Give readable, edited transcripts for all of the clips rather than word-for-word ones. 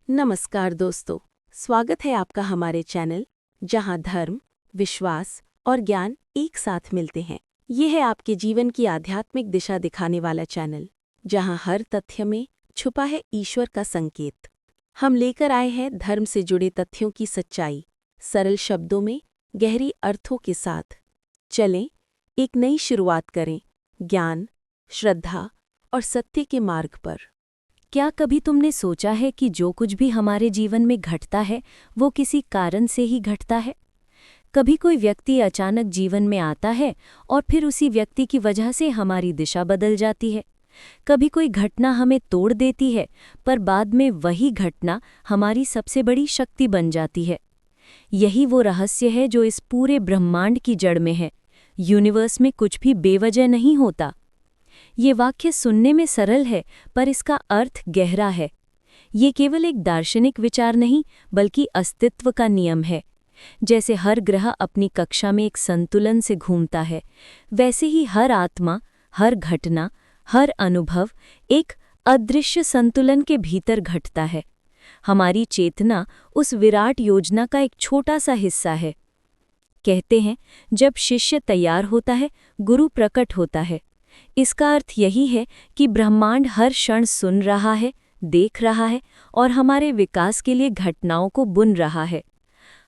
नमस्कार दोस्तों, स्वागत है आपका हमारे चैनल जहां धर्म, विश्वास और ज्ञान एक साथ मिलते हैं। ये है आपके जीवन की आध्यात्मिक दिशा दिखाने वाला चैनल, जहां हर तथ्य में छुपा है ईश्वर का संकेत। हम लेकर आए हैं धर्म से जुड़े तथ्यों की सच्चाई, सरल शब्दों में गहरी अर्थों के साथ। चलें, एक नई शुरुआत करें, ज्ञान, श्रद्धा और सत्य के मार्ग पर। क्या कभी तुमने सोचा है कि जो कुछ भी हमारे जीवन में घटता है वो किसी कारण से ही घटता है? कभी कोई व्यक्ति अचानक जीवन में आता है और फिर उसी व्यक्ति की वजह से हमारी दिशा बदल जाती है। कभी कोई घटना हमें तोड़ देती है, पर बाद में वही घटना हमारी सबसे बड़ी शक्ति बन जाती है। यही वो रहस्य है जो इस पूरे ब्रह्मांड की जड़ में है। यूनिवर्स में कुछ भी बेवजह नहीं होता। ये वाक्य सुनने में सरल है, पर इसका अर्थ गहरा है। ये केवल एक दार्शनिक विचार नहीं, बल्कि अस्तित्व का नियम है। जैसे हर ग्रह अपनी कक्षा में एक संतुलन से घूमता है, वैसे ही हर आत्मा, हर घटना, हर अनुभव एक अदृश्य संतुलन के भीतर घटता है। हमारी चेतना उस विराट योजना का एक छोटा सा हिस्सा है। कहते हैं, जब शिष्य तैयार होता है, गुरु प्रकट होता है। इसका अर्थ यही है कि ब्रह्मांड हर क्षण सुन रहा है, देख रहा है और हमारे विकास के लिए घटनाओं को बुन रहा है।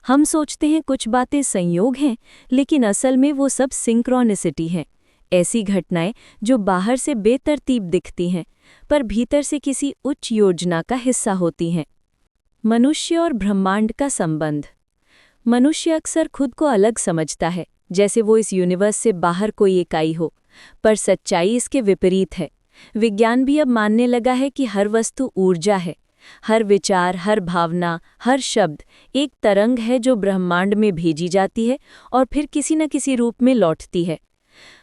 हम सोचते हैं कुछ बातें संयोग हैं, लेकिन असल में वो सब सिंक्रोनिसिटी हैं। ऐसी घटनाएं जो बाहर से बेतरतीब दिखती हैं, पर भीतर से किसी उच्च योजना का हिस्सा होती हैं। मनुष्य और ब्रह्मांड का संबंध। मनुष्य अक्सर खुद को अलग समझता है, जैसे वो इस यूनिवर्स से बाहर कोई इकाई हो, पर सच्चाई इसके विपरीत है। विज्ञान भी अब मानने लगा है कि हर वस्तु ऊर्जा है। हर विचार, हर भावना, हर शब्द एक तरंग है जो ब्रह्मांड में भेजी जाती है और फिर किसी न किसी रूप में लौटती है।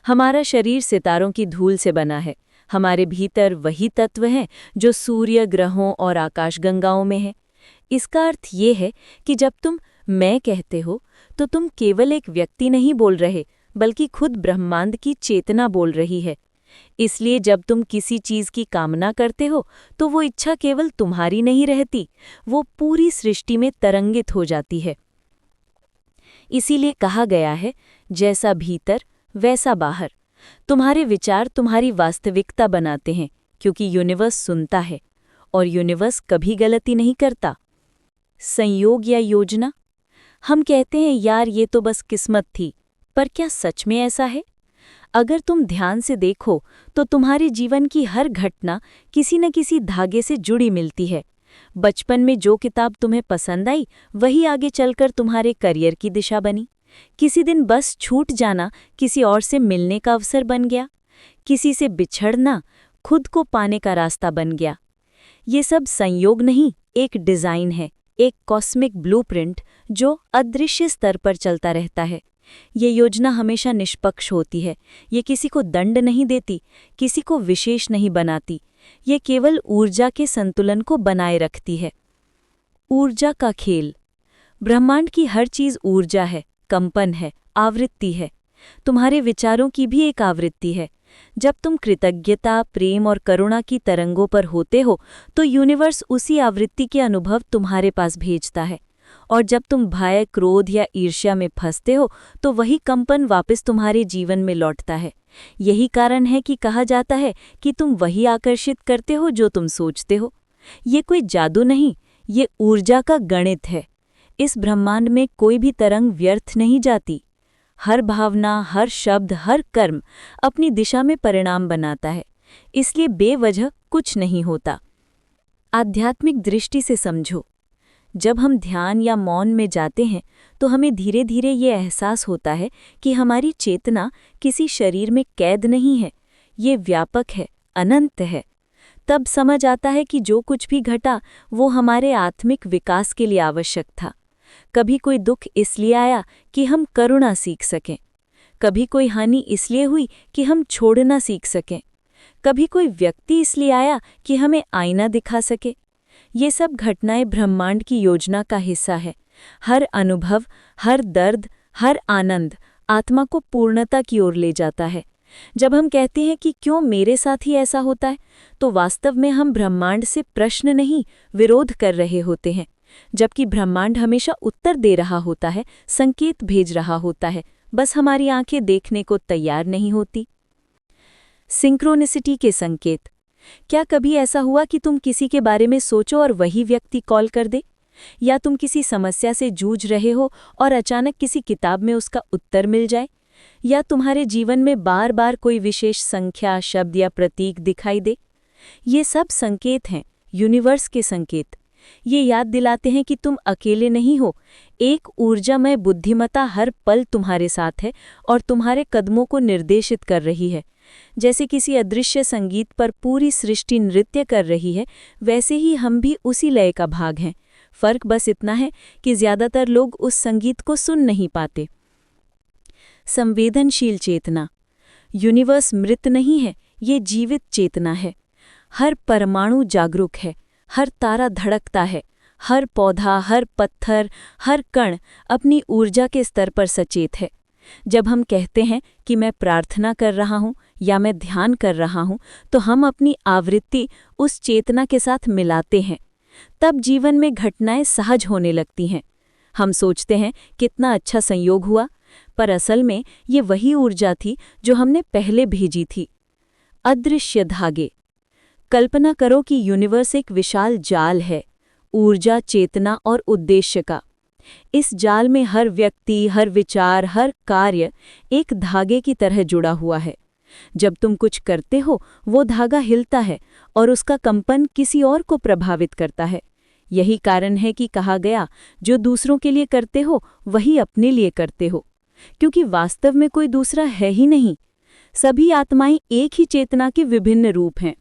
हमारा शरीर सितारों की धूल से बना है। हमारे भीतर वही तत्व हैं जो सूर्य, ग्रहों और आकाशगंगाओं में हैं। इसका अर्थ ये है कि जब तुम मैं कहते हो, तो तुम केवल एक व्यक्ति नहीं बोल रहे, बल्कि खुद ब्रह्मांड की चेतना बोल रही है। इसलिए जब तुम किसी चीज की कामना करते हो, तो वो इच्छा केवल तुम्हारी नहीं रहती, वो पूरी सृष्टि में तरंगित हो जाती है। इसीलिए कहा गया है, जैसा भीतर वैसा बाहर। तुम्हारे विचार तुम्हारी वास्तविकता बनाते हैं, क्योंकि यूनिवर्स सुनता है और यूनिवर्स कभी गलती नहीं करता। संयोग या योजना। हम कहते हैं, यार ये तो बस किस्मत थी, पर क्या सच में ऐसा है? अगर तुम ध्यान से देखो, तो तुम्हारे जीवन की हर घटना किसी न किसी धागे से जुड़ी मिलती है। बचपन में जो किताब तुम्हें पसंद आई, वही आगे चलकर तुम्हारे करियर की दिशा बनी। किसी दिन बस छूट जाना किसी और से मिलने का अवसर बन गया। किसी से बिछड़ना खुद को पाने का रास्ता बन गया। ये सब संयोग नहीं, एक डिज़ाइन है, एक कॉस्मिक ब्लूप्रिंट जो अदृश्य स्तर पर चलता रहता है। ये योजना हमेशा निष्पक्ष होती है। ये किसी को दंड नहीं देती, किसी को विशेष नहीं बनाती। ये केवल ऊर्जा के संतुलन को बनाए रखती है। ऊर्जा का खेल। ब्रह्मांड की हर चीज ऊर्जा है, कंपन है, आवृत्ति है। तुम्हारे विचारों की भी एक आवृत्ति है। जब तुम कृतज्ञता, प्रेम और करुणा की तरंगों पर होते हो, तो यूनिवर्स उसी आवृत्ति के अनुभव तुम्हारे पास भेजता है। और जब तुम भय, क्रोध या ईर्ष्या में फंसते हो, तो वही कंपन वापस तुम्हारे जीवन में लौटता है। यही कारण है कि कहा जाता है कि तुम वही आकर्षित करते हो जो तुम सोचते हो। ये कोई जादू नहीं, ये ऊर्जा का गणित है। इस ब्रह्मांड में कोई भी तरंग व्यर्थ नहीं जाती। हर भावना, हर शब्द, हर कर्म अपनी दिशा में परिणाम बनाता है। इसलिए बेवजह कुछ नहीं होता। आध्यात्मिक दृष्टि से समझो। जब हम ध्यान या मौन में जाते हैं, तो हमें धीरे धीरे ये एहसास होता है कि हमारी चेतना किसी शरीर में कैद नहीं है, ये व्यापक है, अनंत है। तब समझ आता है कि जो कुछ भी घटा, वो हमारे आत्मिक विकास के लिए आवश्यक था। कभी कोई दुख इसलिए आया कि हम करुणा सीख सकें। कभी कोई हानि इसलिए हुई कि हम छोड़ना सीख सकें। कभी कोई व्यक्ति इसलिए आया कि हमें आईना दिखा सके। ये सब घटनाएं ब्रह्मांड की योजना का हिस्सा है। हर अनुभव, हर दर्द, हर आनंद आत्मा को पूर्णता की ओर ले जाता है। जब हम कहते हैं कि क्यों मेरे साथ ही ऐसा होता है, तो वास्तव में हम ब्रह्मांड से प्रश्न नहीं, विरोध कर रहे होते हैं, जबकि ब्रह्मांड हमेशा उत्तर दे रहा होता है, संकेत भेज रहा होता है, बस हमारी आंखें देखने को तैयार नहीं होती। सिंक्रोनिसिटी के संकेत। क्या कभी ऐसा हुआ कि तुम किसी के बारे में सोचो और वही व्यक्ति कॉल कर दे? या तुम किसी समस्या से जूझ रहे हो और अचानक किसी किताब में उसका उत्तर मिल जाए? या तुम्हारे जीवन में बार बार कोई विशेष संख्या, शब्द या प्रतीक दिखाई दे? ये सब संकेत हैं, यूनिवर्स के संकेत। ये याद दिलाते हैं कि तुम अकेले नहीं हो, एक ऊर्जामय बुद्धिमत्ता हर पल तुम्हारे साथ है और तुम्हारे कदमों को निर्देशित कर रही है। जैसे किसी अदृश्य संगीत पर पूरी सृष्टि नृत्य कर रही है, वैसे ही हम भी उसी लय का भाग हैं। फर्क बस इतना है कि ज्यादातर लोग उस संगीत को सुन नहीं पाते। संवेदनशील चेतना। यूनिवर्स मृत नहीं है, ये जीवित चेतना है। हर परमाणु जागरूक है, हर तारा धड़कता है, हर पौधा, हर पत्थर, हर कण अपनी ऊर्जा के स्तर पर सचेत है। जब हम कहते हैं कि मैं प्रार्थना कर रहा हूँ या मैं ध्यान कर रहा हूँ, तो हम अपनी आवृत्ति उस चेतना के साथ मिलाते हैं। तब जीवन में घटनाएं सहज होने लगती हैं। हम सोचते हैं कितना अच्छा संयोग हुआ, पर असल में ये वही ऊर्जा थी जो हमने पहले भेजी थी। अदृश्य धागे। कल्पना करो कि यूनिवर्स एक विशाल जाल है, ऊर्जा, चेतना और उद्देश्य का। इस जाल में हर व्यक्ति, हर विचार, हर कार्य एक धागे की तरह जुड़ा हुआ है। जब तुम कुछ करते हो, वो धागा हिलता है और उसका कंपन किसी और को प्रभावित करता है। यही कारण है कि कहा गया, जो दूसरों के लिए करते हो वही अपने लिए करते हो, क्योंकि वास्तव में कोई दूसरा है ही नहीं। सभी आत्माएं एक ही चेतना के विभिन्न रूप हैं।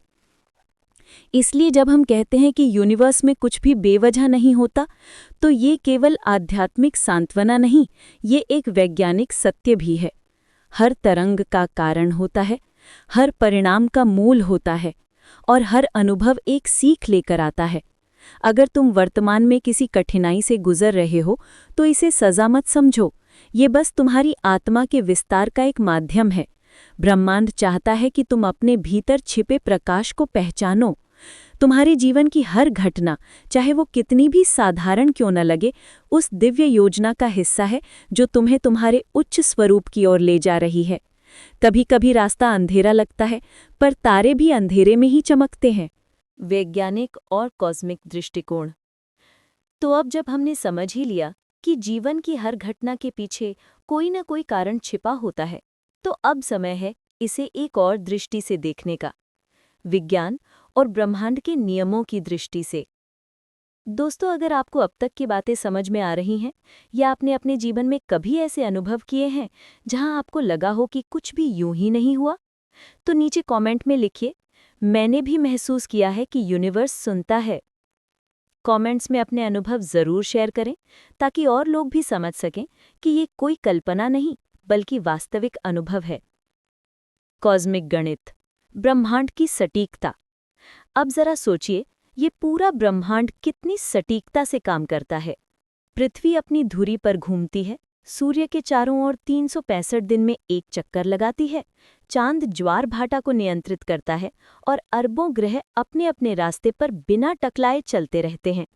इसलिए जब हम कहते हैं कि यूनिवर्स में कुछ भी बेवजह नहीं होता, तो ये केवल आध्यात्मिक सांत्वना नहीं, ये एक वैज्ञानिक सत्य भी है। हर तरंग का कारण होता है, हर परिणाम का मूल होता है, और हर अनुभव एक सीख लेकर आता है। अगर तुम वर्तमान में किसी कठिनाई से गुजर रहे हो, तो इसे सजा मत समझो। ये बस तुम्हारी आत्मा के विस्तार का एक माध्यम है। ब्रह्मांड चाहता है कि तुम अपने भीतर छिपे प्रकाश को पहचानो। तुम्हारे जीवन की हर घटना, चाहे वो कितनी भी साधारण क्यों न लगे, उस दिव्य योजना का हिस्सा है जो तुम्हें तुम्हारे उच्च स्वरूप की ओर ले जा रही है। कभी कभी रास्ता अंधेरा लगता है, पर तारे भी अंधेरे में ही चमकते हैं। वैज्ञानिक और कॉस्मिक दृष्टिकोण। तो अब जब हमने समझ ही लिया कि जीवन की हर घटना के पीछे कोई न कोई कारण छिपा होता है, तो अब समय है इसे एक और दृष्टि से देखने का, विज्ञान और ब्रह्मांड के नियमों की दृष्टि से। दोस्तों, अगर आपको अब तक की बातें समझ में आ रही हैं, या आपने अपने जीवन में कभी ऐसे अनुभव किए हैं जहां आपको लगा हो कि कुछ भी यूं ही नहीं हुआ, तो नीचे कमेंट में लिखिए, मैंने भी महसूस किया है कि यूनिवर्स सुनता है। कमेंट्स में अपने अनुभव जरूर शेयर करें, ताकि और लोग भी समझ सकें कि ये कोई कल्पना नहीं, बल्कि वास्तविक अनुभव है। कॉस्मिक गणित, ब्रह्मांड की सटीकता। अब जरा सोचिए, ये पूरा ब्रह्मांड कितनी सटीकता से काम करता है। पृथ्वी अपनी धुरी पर घूमती है, सूर्य के चारों ओर 365 दिन में एक चक्कर लगाती है, चांद ज्वार भाटा को नियंत्रित करता है, और अरबों ग्रह अपने अपने रास्ते पर बिना टकलाए चलते रहते हैं।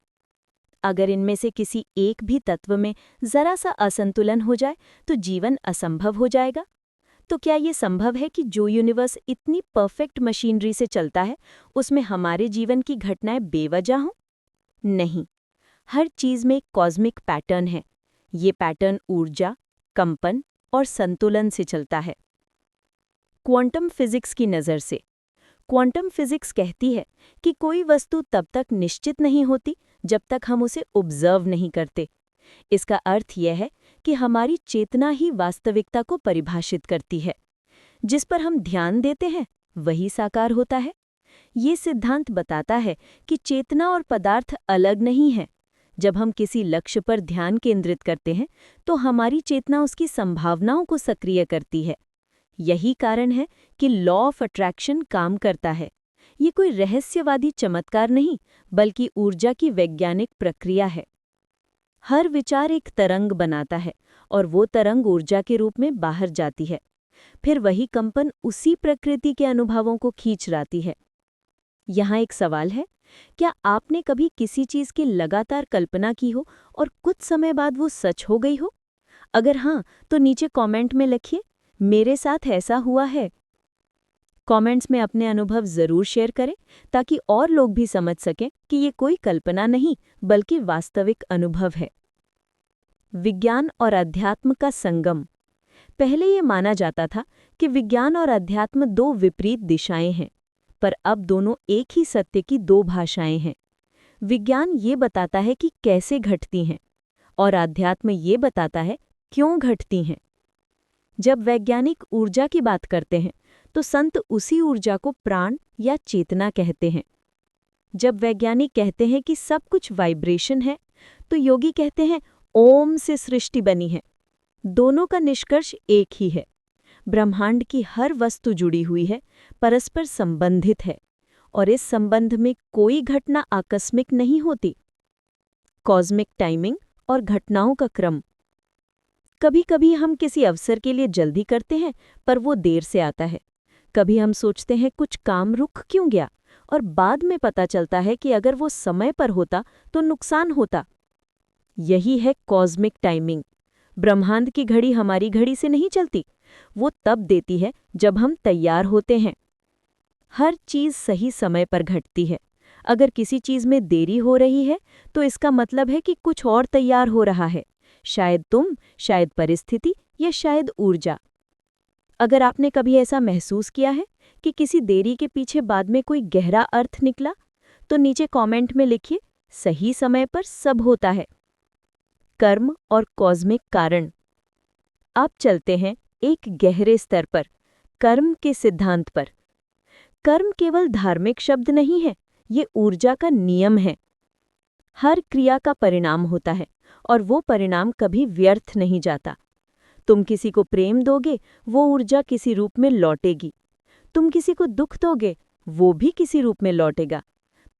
अगर इनमें से किसी एक भी तत्व में जरा सा असंतुलन हो जाए, तो जीवन असंभव हो जाएगा। तो क्या ये संभव है कि जो यूनिवर्स इतनी परफेक्ट मशीनरी से चलता है, उसमें हमारे जीवन की घटनाएं बेवजह हों? नहीं, हर चीज में एक कॉस्मिक पैटर्न है। ये पैटर्न ऊर्जा, कंपन और संतुलन से चलता है। क्वांटम फिजिक्स की नज़र से, क्वांटम फिजिक्स कहती है कि कोई वस्तु तब तक निश्चित नहीं होती जब तक हम उसे ऑब्जर्व नहीं करते। इसका अर्थ यह है कि हमारी चेतना ही वास्तविकता को परिभाषित करती है। जिस पर हम ध्यान देते हैं, वही साकार होता है। ये सिद्धांत बताता है कि चेतना और पदार्थ अलग नहीं हैं। जब हम किसी लक्ष्य पर ध्यान केंद्रित करते हैं, तो हमारी चेतना उसकी संभावनाओं को सक्रिय करती है। यही कारण है कि लॉ ऑफ अट्रैक्शन काम करता है। ये कोई रहस्यवादी चमत्कार नहीं, बल्कि ऊर्जा की वैज्ञानिक प्रक्रिया है। हर विचार एक तरंग बनाता है, और वो तरंग ऊर्जा के रूप में बाहर जाती है। फिर वही कंपन उसी प्रकृति के अनुभवों को खींच लाती है। यहाँ एक सवाल है, क्या आपने कभी किसी चीज की लगातार कल्पना की हो और कुछ समय बाद वो सच हो गई हो? अगर हाँ, तो नीचे कमेंट में लिखिए, मेरे साथ ऐसा हुआ है। कमेंट्स में अपने अनुभव जरूर शेयर करें ताकि और लोग भी समझ सकें कि ये कोई कल्पना नहीं बल्कि वास्तविक अनुभव है। विज्ञान और अध्यात्म का संगम। पहले ये माना जाता था कि विज्ञान और अध्यात्म दो विपरीत दिशाएं हैं, पर अब दोनों एक ही सत्य की दो भाषाएं हैं। विज्ञान ये बताता है कि कैसे घटती हैं और अध्यात्म ये बताता है क्यों घटती हैं। जब वैज्ञानिक ऊर्जा की बात करते हैं तो संत उसी ऊर्जा को प्राण या चेतना कहते हैं। जब वैज्ञानिक कहते हैं कि सब कुछ वाइब्रेशन है, तो योगी कहते हैं ओम से सृष्टि बनी है। दोनों का निष्कर्ष एक ही है, ब्रह्मांड की हर वस्तु जुड़ी हुई है, परस्पर संबंधित है और इस संबंध में कोई घटना आकस्मिक नहीं होती। कॉस्मिक टाइमिंग और घटनाओं का क्रम। कभी कभी हम किसी अवसर के लिए जल्दी करते हैं पर वो देर से आता है। कभी हम सोचते हैं कुछ काम रुक क्यों गया और बाद में पता चलता है कि अगर वो समय पर होता तो नुकसान होता। यही है कॉस्मिक टाइमिंग। ब्रह्मांड की घड़ी हमारी घड़ी से नहीं चलती, वो तब देती है जब हम तैयार होते हैं। हर चीज सही समय पर घटती है। अगर किसी चीज में देरी हो रही है तो इसका मतलब है कि कुछ और तैयार हो रहा है, शायद तुम, शायद परिस्थिति या शायद ऊर्जा। अगर आपने कभी ऐसा महसूस किया है कि किसी देरी के पीछे बाद में कोई गहरा अर्थ निकला, तो नीचे कमेंट में लिखिए, सही समय पर सब होता है। कर्म और कॉस्मिक कारण। आप चलते हैं एक गहरे स्तर पर, कर्म के सिद्धांत पर। कर्म केवल धार्मिक शब्द नहीं है, ये ऊर्जा का नियम है। हर क्रिया का परिणाम होता है और वो परिणाम कभी व्यर्थ नहीं जाता। तुम किसी को प्रेम दोगे, वो ऊर्जा किसी रूप में लौटेगी। तुम किसी को दुख दोगे, वो भी किसी रूप में लौटेगा।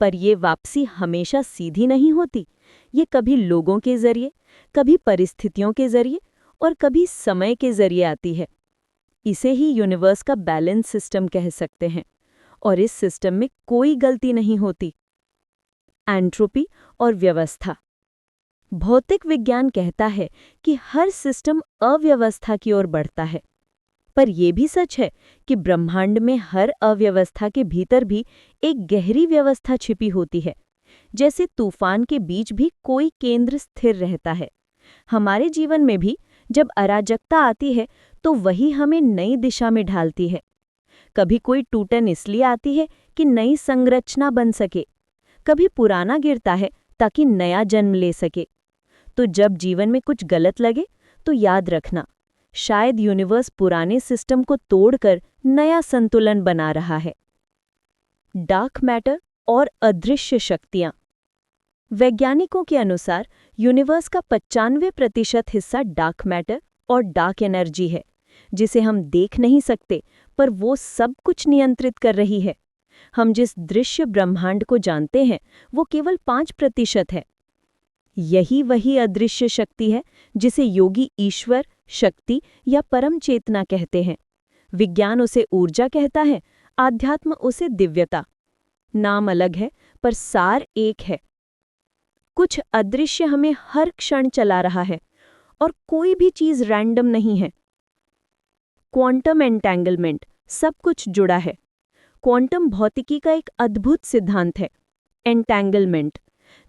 पर ये वापसी हमेशा सीधी नहीं होती। ये कभी लोगों के जरिए, कभी परिस्थितियों के जरिए और कभी समय के जरिए आती है। इसे ही यूनिवर्स का बैलेंस सिस्टम कह सकते हैं और इस सिस्टम में कोई गलती नहीं होती। एंट्रोपी और व्यवस्था। भौतिक विज्ञान कहता है कि हर सिस्टम अव्यवस्था की ओर बढ़ता है, पर यह भी सच है कि ब्रह्मांड में हर अव्यवस्था के भीतर भी एक गहरी व्यवस्था छिपी होती है। जैसे तूफान के बीच भी कोई केंद्र स्थिर रहता है। हमारे जीवन में भी जब अराजकता आती है तो वही हमें नई दिशा में ढालती है। कभी कोई टूटन इसलिए आती है कि नई संरचना बन सके, कभी पुराना गिरता है ताकि नया जन्म ले सके। तो जब जीवन में कुछ गलत लगे तो याद रखना, शायद यूनिवर्स पुराने सिस्टम को तोड़कर नया संतुलन बना रहा है। डार्क मैटर और अदृश्य शक्तियां। वैज्ञानिकों के अनुसार यूनिवर्स का 95% हिस्सा डार्क मैटर और डार्क एनर्जी है, जिसे हम देख नहीं सकते, पर वो सब कुछ नियंत्रित कर रही है। हम जिस दृश्य ब्रह्मांड को जानते हैं वो केवल 5% है। यही वही अदृश्य शक्ति है जिसे योगी ईश्वर, शक्ति या परम चेतना कहते हैं। विज्ञान उसे ऊर्जा कहता है, आध्यात्म उसे दिव्यता। नाम अलग है पर सार एक है। कुछ अदृश्य हमें हर क्षण चला रहा है और कोई भी चीज रैंडम नहीं है। क्वांटम एंटेंगलमेंट, सब कुछ जुड़ा है। क्वांटम भौतिकी का एक अद्भुत सिद्धांत है। एंटेंगलमेंट,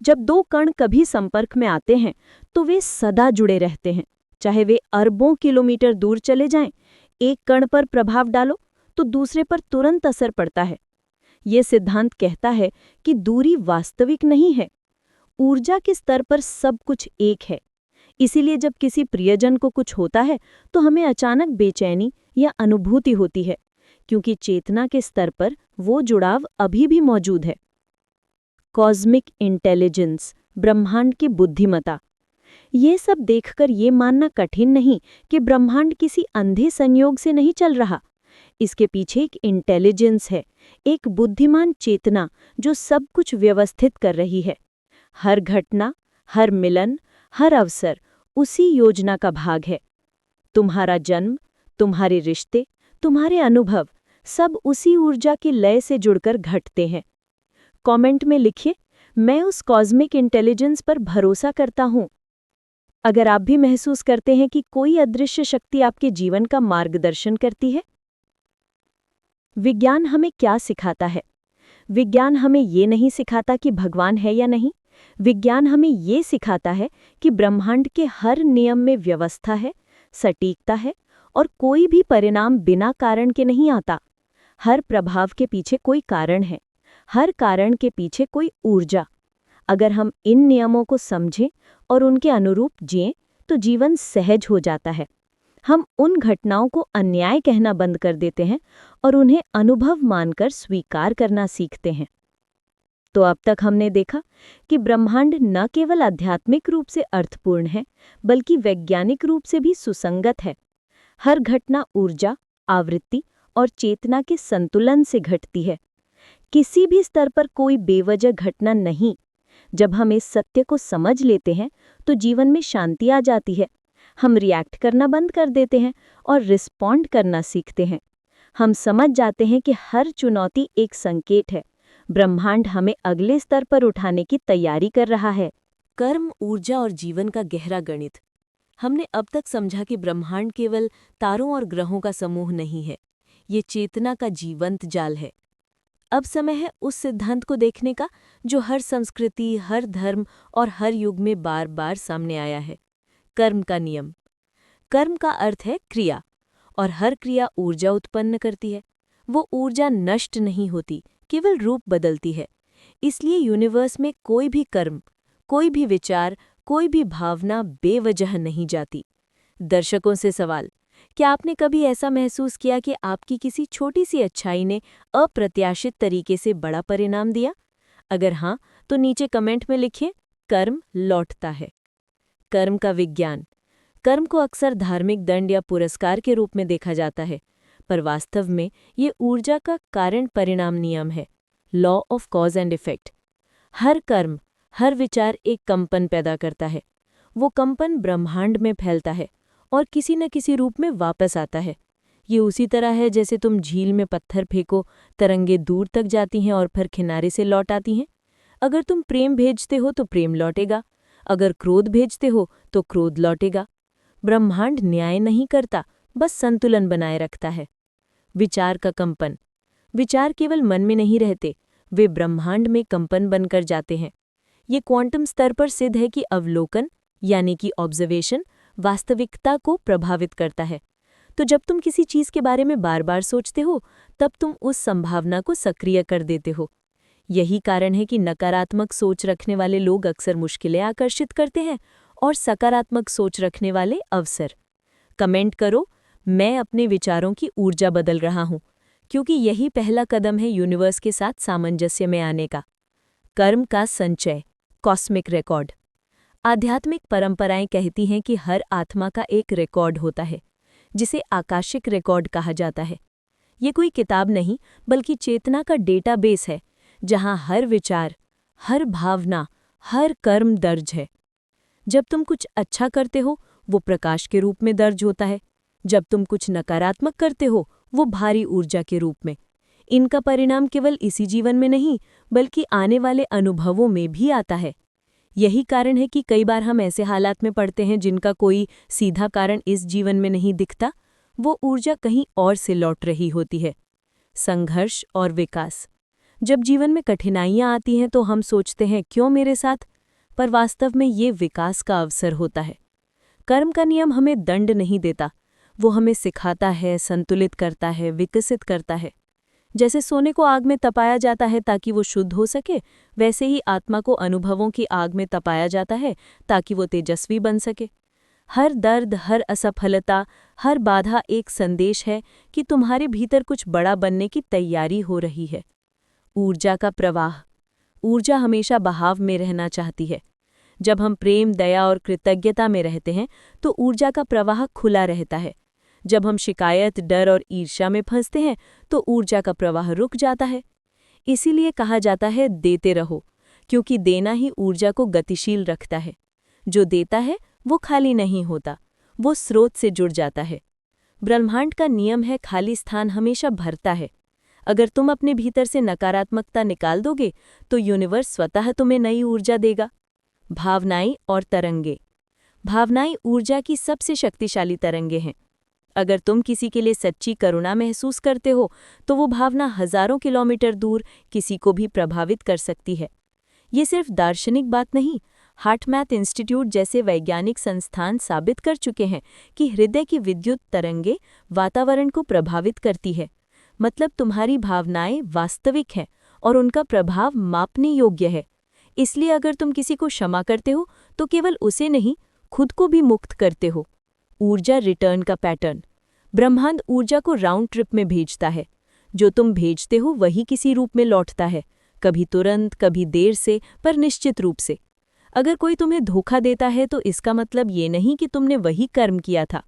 जब दो कण कभी संपर्क में आते हैं तो वे सदा जुड़े रहते हैं, चाहे वे अरबों किलोमीटर दूर चले जाएं। एक कण पर प्रभाव डालो तो दूसरे पर तुरंत असर पड़ता है। ये सिद्धांत कहता है कि दूरी वास्तविक नहीं है, ऊर्जा के स्तर पर सब कुछ एक है। इसीलिए जब किसी प्रियजन को कुछ होता है तो हमें अचानक बेचैनी या अनुभूति होती है, क्योंकि चेतना के स्तर पर वो जुड़ाव अभी भी मौजूद है। कॉस्मिक इंटेलिजेंस, ब्रह्मांड की बुद्धिमत्ता। ये सब देखकर ये मानना कठिन नहीं कि ब्रह्मांड किसी अंधे संयोग से नहीं चल रहा। इसके पीछे एक इंटेलिजेंस है, एक बुद्धिमान चेतना जो सब कुछ व्यवस्थित कर रही है। हर घटना, हर मिलन, हर अवसर उसी योजना का भाग है। तुम्हारा जन्म, तुम्हारे रिश्ते, तुम्हारे अनुभव सब उसी ऊर्जा की लय से जुड़कर घटते हैं। कमेंट में लिखिए, मैं उस कॉस्मिक इंटेलिजेंस पर भरोसा करता हूं। अगर आप भी महसूस करते हैं कि कोई अदृश्य शक्ति आपके जीवन का मार्गदर्शन करती है। विज्ञान हमें क्या सिखाता है? विज्ञान हमें ये नहीं सिखाता कि भगवान है या नहीं। विज्ञान हमें ये सिखाता है कि ब्रह्मांड के हर नियम में व्यवस्था है, सटीकता है और कोई भी परिणाम बिना कारण के नहीं आता। हर प्रभाव के पीछे कोई कारण है, हर कारण के पीछे कोई ऊर्जा। अगर हम इन नियमों को समझें और उनके अनुरूप जिएं तो जीवन सहज हो जाता है। हम उन घटनाओं को अन्याय कहना बंद कर देते हैं और उन्हें अनुभव मानकर स्वीकार करना सीखते हैं। तो अब तक हमने देखा कि ब्रह्मांड न केवल आध्यात्मिक रूप से अर्थपूर्ण है, बल्कि वैज्ञानिक रूप से भी सुसंगत है। हर घटना ऊर्जा, आवृत्ति और चेतना के संतुलन से घटती है। किसी भी स्तर पर कोई बेवजह घटना नहीं। जब हम इस सत्य को समझ लेते हैं तो जीवन में शांति आ जाती है। हम रिएक्ट करना बंद कर देते हैं और रिस्पॉन्ड करना सीखते हैं। हम समझ जाते हैं कि हर चुनौती एक संकेत है। ब्रह्मांड हमें अगले स्तर पर उठाने की तैयारी कर रहा है। कर्म, ऊर्जा और जीवन का गहरा गणित। हमने अब तक समझा कि ब्रह्मांड केवल तारों और ग्रहों का समूह नहीं है, ये चेतना का जीवंत जाल है। अब समय है उस सिद्धांत को देखने का जो हर संस्कृति, हर धर्म और हर युग में बार बार सामने आया है। कर्म का नियम। कर्म का अर्थ है क्रिया, और हर क्रिया ऊर्जा उत्पन्न करती है। वो ऊर्जा नष्ट नहीं होती, केवल रूप बदलती है। इसलिए यूनिवर्स में कोई भी कर्म, कोई भी विचार, कोई भी भावना बेवजह नहीं जाती। दर्शकों से सवाल, क्या आपने कभी ऐसा महसूस किया कि आपकी किसी छोटी सी अच्छाई ने अप्रत्याशित तरीके से बड़ा परिणाम दिया? अगर हाँ, तो नीचे कमेंट में लिखिए, कर्म लौटता है। कर्म का विज्ञान। कर्म को अक्सर धार्मिक दंड या पुरस्कार के रूप में देखा जाता है, पर वास्तव में ये ऊर्जा का कारण परिणाम नियम है, law of cause and effect. हर कर्म, हर विचार एक कंपन पैदा करता है। वो कंपन ब्रह्मांड में फैलता है और किसी न किसी रूप में वापस आता है। ये उसी तरह है जैसे तुम झील में पत्थर फेंको, तरंगे दूर तक जाती हैं और फिर किनारे से लौट आती हैं। अगर तुम प्रेम भेजते हो तो प्रेम लौटेगा, अगर क्रोध भेजते हो तो क्रोध लौटेगा। ब्रह्मांड न्याय नहीं करता, बस संतुलन बनाए रखता है। विचार का कंपन। विचार केवल मन में नहीं रहते, वे ब्रह्मांड में कंपन बनकर जाते हैं। ये क्वांटम स्तर पर सिद्ध है कि अवलोकन यानी कि ऑब्जर्वेशन वास्तविकता को प्रभावित करता है। तो जब तुम किसी चीज के बारे में बार बार सोचते हो, तब तुम उस संभावना को सक्रिय कर देते हो। यही कारण है कि नकारात्मक सोच रखने वाले लोग अक्सर मुश्किलें आकर्षित करते हैं और सकारात्मक सोच रखने वाले अवसर। कमेंट करो, मैं अपने विचारों की ऊर्जा बदल रहा हूं, क्योंकि यही पहला कदम है यूनिवर्स के साथ सामंजस्य में आने का। कर्म का संचय, कॉस्मिक रिकॉर्ड। आध्यात्मिक परंपराएं कहती हैं कि हर आत्मा का एक रिकॉर्ड होता है, जिसे आकाशिक रिकॉर्ड कहा जाता है। ये कोई किताब नहीं, बल्कि चेतना का डेटाबेस है, जहां हर विचार, हर भावना, हर कर्म दर्ज है। जब तुम कुछ अच्छा करते हो, वो प्रकाश के रूप में दर्ज होता है। जब तुम कुछ नकारात्मक करते हो, वो भारी ऊर्जा के रूप में। इनका परिणाम केवल इसी जीवन में नहीं, बल्कि आने वाले अनुभवों में भी आता है। यही कारण है कि कई बार हम ऐसे हालात में पड़ते हैं जिनका कोई सीधा कारण इस जीवन में नहीं दिखता। वो ऊर्जा कहीं और से लौट रही होती है। संघर्ष और विकास। जब जीवन में कठिनाइयां आती हैं तो हम सोचते हैं, क्यों मेरे साथ? पर वास्तव में ये विकास का अवसर होता है। कर्म का नियम हमें दंड नहीं देता, वो हमें सिखाता है, संतुलित करता है, विकसित करता है। जैसे सोने को आग में तपाया जाता है ताकि वो शुद्ध हो सके, वैसे ही आत्मा को अनुभवों की आग में तपाया जाता है ताकि वो तेजस्वी बन सके। हर दर्द, हर असफलता, हर बाधा एक संदेश है कि तुम्हारे भीतर कुछ बड़ा बनने की तैयारी हो रही है। ऊर्जा का प्रवाह। ऊर्जा हमेशा बहाव में रहना चाहती है। जब हम प्रेम, दया और कृतज्ञता में रहते हैं तो ऊर्जा का प्रवाह खुला रहता है। जब हम शिकायत, डर और ईर्ष्या में फंसते हैं तो ऊर्जा का प्रवाह रुक जाता है। इसीलिए कहा जाता है, देते रहो, क्योंकि देना ही ऊर्जा को गतिशील रखता है। जो देता है वो खाली नहीं होता, वो स्रोत से जुड़ जाता है। ब्रह्मांड का नियम है खाली स्थान हमेशा भरता है। अगर तुम अपने भीतर से नकारात्मकता निकाल दोगे तो यूनिवर्स स्वतः तुम्हें नई ऊर्जा देगा। भावनाएं और तरंगे। भावनाएं ऊर्जा की सबसे शक्तिशाली तरंगे हैं। अगर तुम किसी के लिए सच्ची करुणा महसूस करते हो तो वो भावना हजारों किलोमीटर दूर किसी को भी प्रभावित कर सकती है। ये सिर्फ दार्शनिक बात नहीं, हार्टमैथ इंस्टीट्यूट जैसे वैज्ञानिक संस्थान साबित कर चुके हैं कि हृदय की विद्युत तरंगे वातावरण को प्रभावित करती है। मतलब तुम्हारी भावनाएं वास्तविक हैं और उनका प्रभाव मापने योग्य है। इसलिए अगर तुम किसी को क्षमा करते हो तो केवल उसे नहीं, खुद को भी मुक्त करते हो। ऊर्जा रिटर्न का पैटर्न। ब्रह्मांड ऊर्जा को राउंड ट्रिप में भेजता है। जो तुम भेजते हो वही किसी रूप में लौटता है, कभी तुरंत, कभी देर से, पर निश्चित रूप से। अगर कोई तुम्हें धोखा देता है तो इसका मतलब ये नहीं कि तुमने वही कर्म किया था,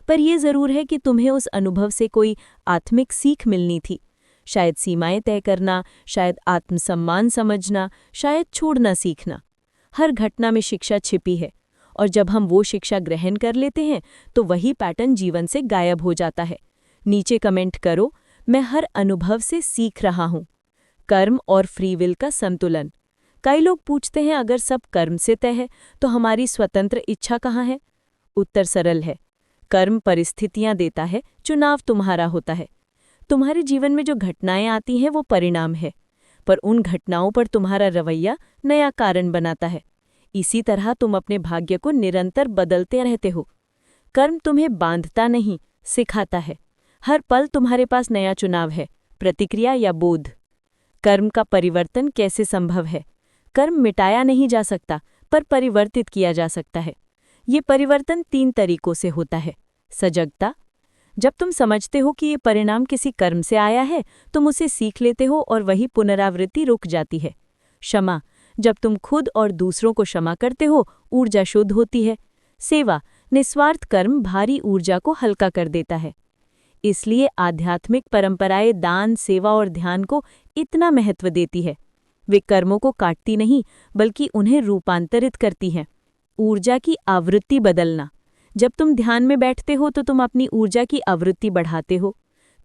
पर यह जरूर है कि तुम्हें उस अनुभव से कोई आत्मिक सीख मिलनी थी। शायद सीमाएं तय करना, शायद आत्मसम्मान समझना, शायद छोड़ना सीखना। हर घटना में शिक्षा छिपी है, और जब हम वो शिक्षा ग्रहण कर लेते हैं तो वही पैटर्न जीवन से गायब हो जाता है। नीचे कमेंट करो, मैं हर अनुभव से सीख रहा हूँ। कर्म और फ्री विल का संतुलन। कई लोग पूछते हैं, अगर सब कर्म से तय है तो हमारी स्वतंत्र इच्छा कहाँ है? उत्तर सरल है, कर्म परिस्थितियां देता है, चुनाव तुम्हारा होता है। तुम्हारे जीवन में जो घटनाएं आती हैं वो परिणाम है, पर उन घटनाओं पर तुम्हारा रवैया नया कारण बनाता है। इसी तरह तुम अपने भाग्य को निरंतर बदलते रहते हो। कर्म तुम्हें बांधता नहीं, सिखाता है। हर पल तुम्हारे पास नया चुनाव है, प्रतिक्रिया या बोध। कर्म का परिवर्तन कैसे संभव है? कर्म मिटाया नहीं जा सकता, पर परिवर्तित किया जा सकता है। ये परिवर्तन 3 तरीकों से होता है। सजगता। जब तुम समझते हो कि ये परिणाम किसी कर्म से आया है, तुम उसे सीख लेते हो और वही पुनरावृत्ति रुक जाती है। क्षमा। जब तुम खुद और दूसरों को क्षमा करते हो, ऊर्जा शुद्ध होती है। सेवा। निस्वार्थ कर्म भारी ऊर्जा को हल्का कर देता है। इसलिए आध्यात्मिक परंपराएं दान, सेवा और ध्यान को इतना महत्व देती है। वे कर्मों को काटती नहीं, बल्कि उन्हें रूपांतरित करती हैं। ऊर्जा की आवृत्ति बदलना। जब तुम ध्यान में बैठते हो तो तुम अपनी ऊर्जा की आवृत्ति बढ़ाते हो।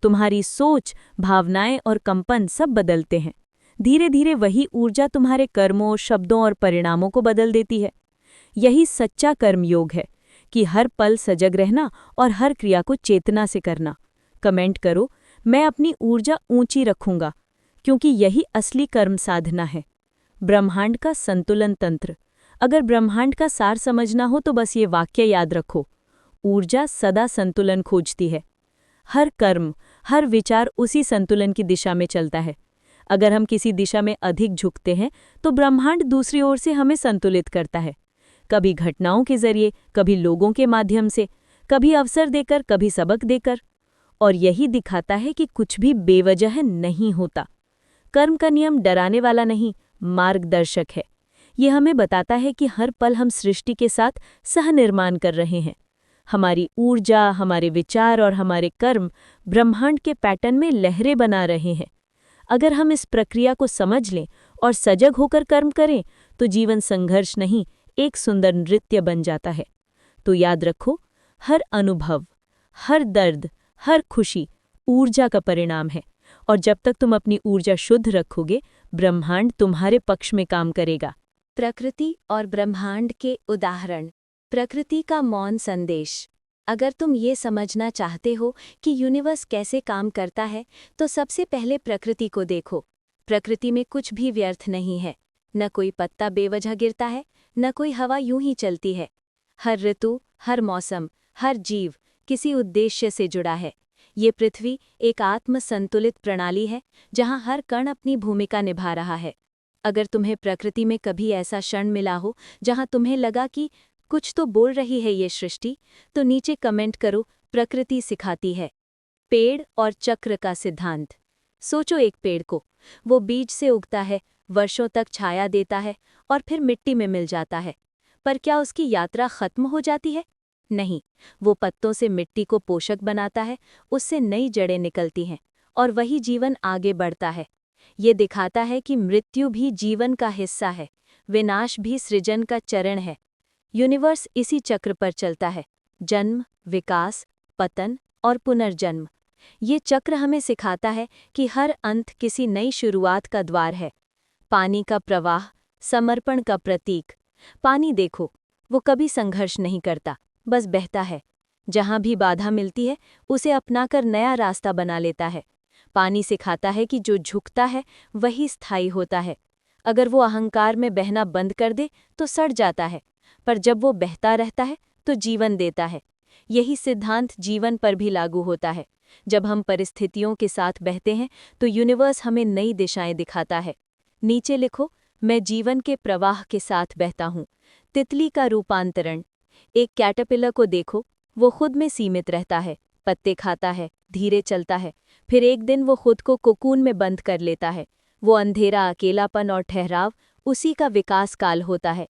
तुम्हारी सोच, भावनाएं और कंपन सब बदलते हैं। धीरे धीरे वही ऊर्जा तुम्हारे कर्मों, शब्दों और परिणामों को बदल देती है। यही सच्चा कर्मयोग है कि हर पल सजग रहना और हर क्रिया को चेतना से करना। कमेंट करो, मैं अपनी ऊर्जा ऊंची रखूंगा, क्योंकि यही असली कर्म साधना है। ब्रह्मांड का संतुलन तंत्र। अगर ब्रह्मांड का सार समझना हो तो बस ये वाक्य याद रखो, ऊर्जा सदा संतुलन खोजती है। हर कर्म, हर विचार उसी संतुलन की दिशा में चलता है। अगर हम किसी दिशा में अधिक झुकते हैं तो ब्रह्मांड दूसरी ओर से हमें संतुलित करता है, कभी घटनाओं के जरिए, कभी लोगों के माध्यम से, कभी अवसर देकर, कभी सबक देकर। और यही दिखाता है कि कुछ भी बेवजह नहीं होता। कर्म का नियम डराने वाला नहीं, मार्गदर्शक है। ये हमें बताता है कि हर पल हम सृष्टि के साथ सहनिर्माण कर रहे हैं। हमारी ऊर्जा, हमारे विचार और हमारे कर्म ब्रह्मांड के पैटर्न में लहरें बना रहे हैं। अगर हम इस प्रक्रिया को समझ लें और सजग होकर कर्म करें तो जीवन संघर्ष नहीं, एक सुंदर नृत्य बन जाता है। तो याद रखो, हर अनुभव, हर दर्द, हर खुशी ऊर्जा का परिणाम है, और जब तक तुम अपनी ऊर्जा शुद्ध रखोगे, ब्रह्मांड तुम्हारे पक्ष में काम करेगा। प्रकृति और ब्रह्मांड के उदाहरण। प्रकृति का मौन संदेश। अगर तुम ये समझना चाहते हो कि यूनिवर्स कैसे काम करता है तो सबसे पहले प्रकृति को देखो। प्रकृति में कुछ भी व्यर्थ नहीं है। न कोई पत्ता बेवजह गिरता है, न कोई हवा यूं ही चलती है। हर ऋतु, हर मौसम, हर जीव किसी उद्देश्य से जुड़ा है। ये पृथ्वी एक आत्म संतुलित प्रणाली है जहां हर कण अपनी भूमिका निभा रहा है। अगर तुम्हें प्रकृति में कभी ऐसा क्षण मिला हो जहां तुम्हें लगा कि कुछ तो बोल रही है ये सृष्टि, तो नीचे कमेंट करो, प्रकृति सिखाती है। पेड़ और चक्र का सिद्धांत। सोचो एक पेड़ को, वो बीज से उगता है, वर्षों तक छाया देता है और फिर मिट्टी में मिल जाता है। पर क्या उसकी यात्रा खत्म हो जाती है? नहीं, वो पत्तों से मिट्टी को पोषक बनाता है, उससे नई जड़ें निकलती हैं और वही जीवन आगे बढ़ता है। ये दिखाता है कि मृत्यु भी जीवन का हिस्सा है, विनाश भी सृजन का चरण है। यूनिवर्स इसी चक्र पर चलता है, जन्म, विकास, पतन और पुनर्जन्म। ये चक्र हमें सिखाता है कि हर अंत किसी नई शुरुआत का द्वार है। पानी का प्रवाह, समर्पण का प्रतीक। पानी देखो, वो कभी संघर्ष नहीं करता, बस बहता है। जहाँ भी बाधा मिलती है उसे अपनाकर नया रास्ता बना लेता है। पानी सिखाता है कि जो झुकता है वही स्थायी होता है। अगर वो अहंकार में बहना बंद कर दे तो सड़ जाता है, पर जब वो बहता रहता है तो जीवन देता है। यही सिद्धांत जीवन पर भी लागू होता है। जब हम परिस्थितियों के साथ बहते हैं तो यूनिवर्स हमें नई दिशाएं दिखाता है। नीचे लिखो, मैं जीवन के प्रवाह के साथ बहता हूँ। तितली का रूपांतरण। एक कैटरपिलर को देखो, वो खुद में सीमित रहता है, पत्ते खाता है, धीरे चलता है, फिर एक दिन वो खुद को कोकून में बंद कर लेता है। वो अंधेरा, अकेलापन और ठहराव उसी का विकास काल होता है।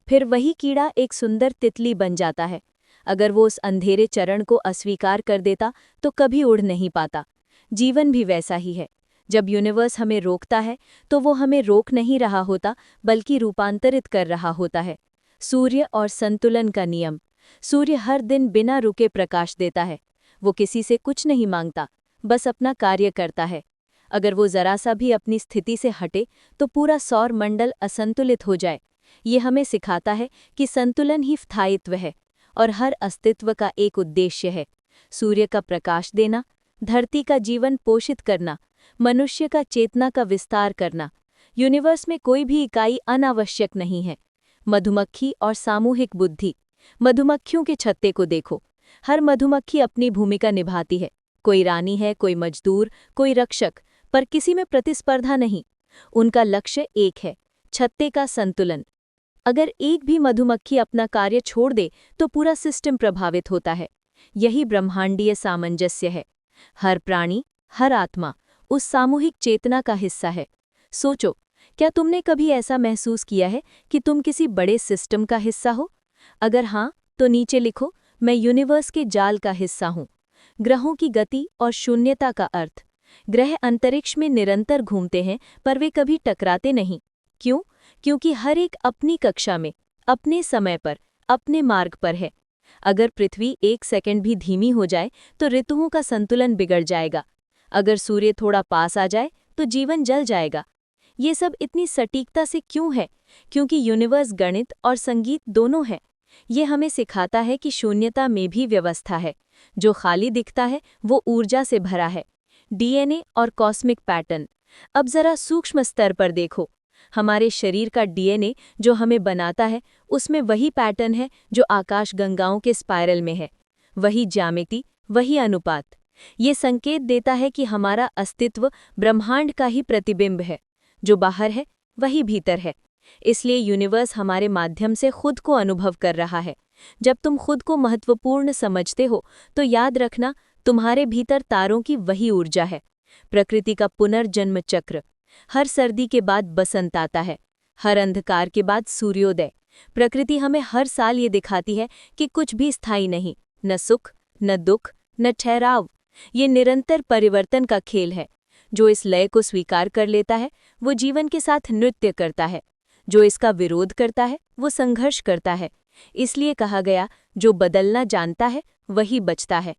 फिर वही कीड़ा एक सुंदर तितली बन जाता है। अगर वो उस अंधेरे चरण को अस्वीकार कर देता तो कभी उड़ नहीं पाता। जीवन भी वैसा ही है। जब यूनिवर्स हमें रोकता है तो वो हमें रोक नहीं रहा होता, बल्कि रूपांतरित कर रहा होता है। सूर्य और संतुलन का नियम। सूर्य हर दिन बिना रुके प्रकाश देता है। वो किसी से कुछ नहीं मांगता, बस अपना कार्य करता है। अगर वो जरा सा भी अपनी स्थिति से हटे तो पूरा सौर मंडल असंतुलित हो जाए। ये हमें सिखाता है कि संतुलन ही स्थायित्व है और हर अस्तित्व का एक उद्देश्य है। सूर्य का प्रकाश देना, धरती का जीवन पोषित करना, मनुष्य का चेतना का विस्तार करना। यूनिवर्स में कोई भी इकाई अनावश्यक नहीं है। मधुमक्खी और सामूहिक बुद्धि। मधुमक्खियों के छत्ते को देखो, हर मधुमक्खी अपनी भूमिका निभाती है। कोई रानी है, कोई मजदूर, कोई रक्षक, पर किसी में प्रतिस्पर्धा नहीं। उनका लक्ष्य एक है, छत्ते का संतुलन। अगर एक भी मधुमक्खी अपना कार्य छोड़ दे तो पूरा सिस्टम प्रभावित होता है। यही ब्रह्मांडीय सामंजस्य है। हर प्राणी, हर आत्मा उस सामूहिक चेतना का हिस्सा है। सोचो, क्या तुमने कभी ऐसा महसूस किया है कि तुम किसी बड़े सिस्टम का हिस्सा हो? अगर हाँ, तो नीचे लिखो, मैं यूनिवर्स के जाल का हिस्सा हूँ। ग्रहों की गति और शून्यता का अर्थ। ग्रह अंतरिक्ष में निरंतर घूमते हैं, पर वे कभी टकराते नहीं। क्यों? क्योंकि हर एक अपनी कक्षा में, अपने समय पर, अपने मार्ग पर है। अगर पृथ्वी एक सेकंड भी धीमी हो जाए तो ऋतुओं का संतुलन बिगड़ जाएगा। अगर सूर्य थोड़ा पास आ जाए तो जीवन जल जाएगा। ये सब इतनी सटीकता से क्यों है? क्योंकि यूनिवर्स गणित और संगीत दोनों है। ये हमें सिखाता है कि शून्यता में भी व्यवस्था है। जो खाली दिखता है वो ऊर्जा से भरा है। डीएनए और कॉस्मिक पैटर्न। अब जरा सूक्ष्म स्तर पर देखो। हमारे शरीर का डीएनए जो हमें बनाता है, उसमें वही पैटर्न है जो आकाशगंगाओं के स्पाइरल में है। वही ज्यामिति, वही अनुपात। ये संकेत देता है कि हमारा अस्तित्व ब्रह्मांड का ही प्रतिबिंब है। जो बाहर है वही भीतर है। इसलिए यूनिवर्स हमारे माध्यम से खुद को अनुभव कर रहा है। जब तुम खुद को महत्वपूर्ण समझते हो तो याद रखना, तुम्हारे भीतर तारों की वही ऊर्जा है। प्रकृति का पुनर्जन्म चक्र। हर सर्दी के बाद बसंत आता है, हर अंधकार के बाद सूर्योदय। प्रकृति हमें हर साल ये दिखाती है कि कुछ भी स्थायी नहीं, न सुख, न दुख, न ठहराव। ये निरंतर परिवर्तन का खेल है। जो इस लय को स्वीकार कर लेता है वो जीवन के साथ नृत्य करता है। जो इसका विरोध करता है वो संघर्ष करता है। इसलिए कहा गया, जो बदलना जानता है वही बचता है।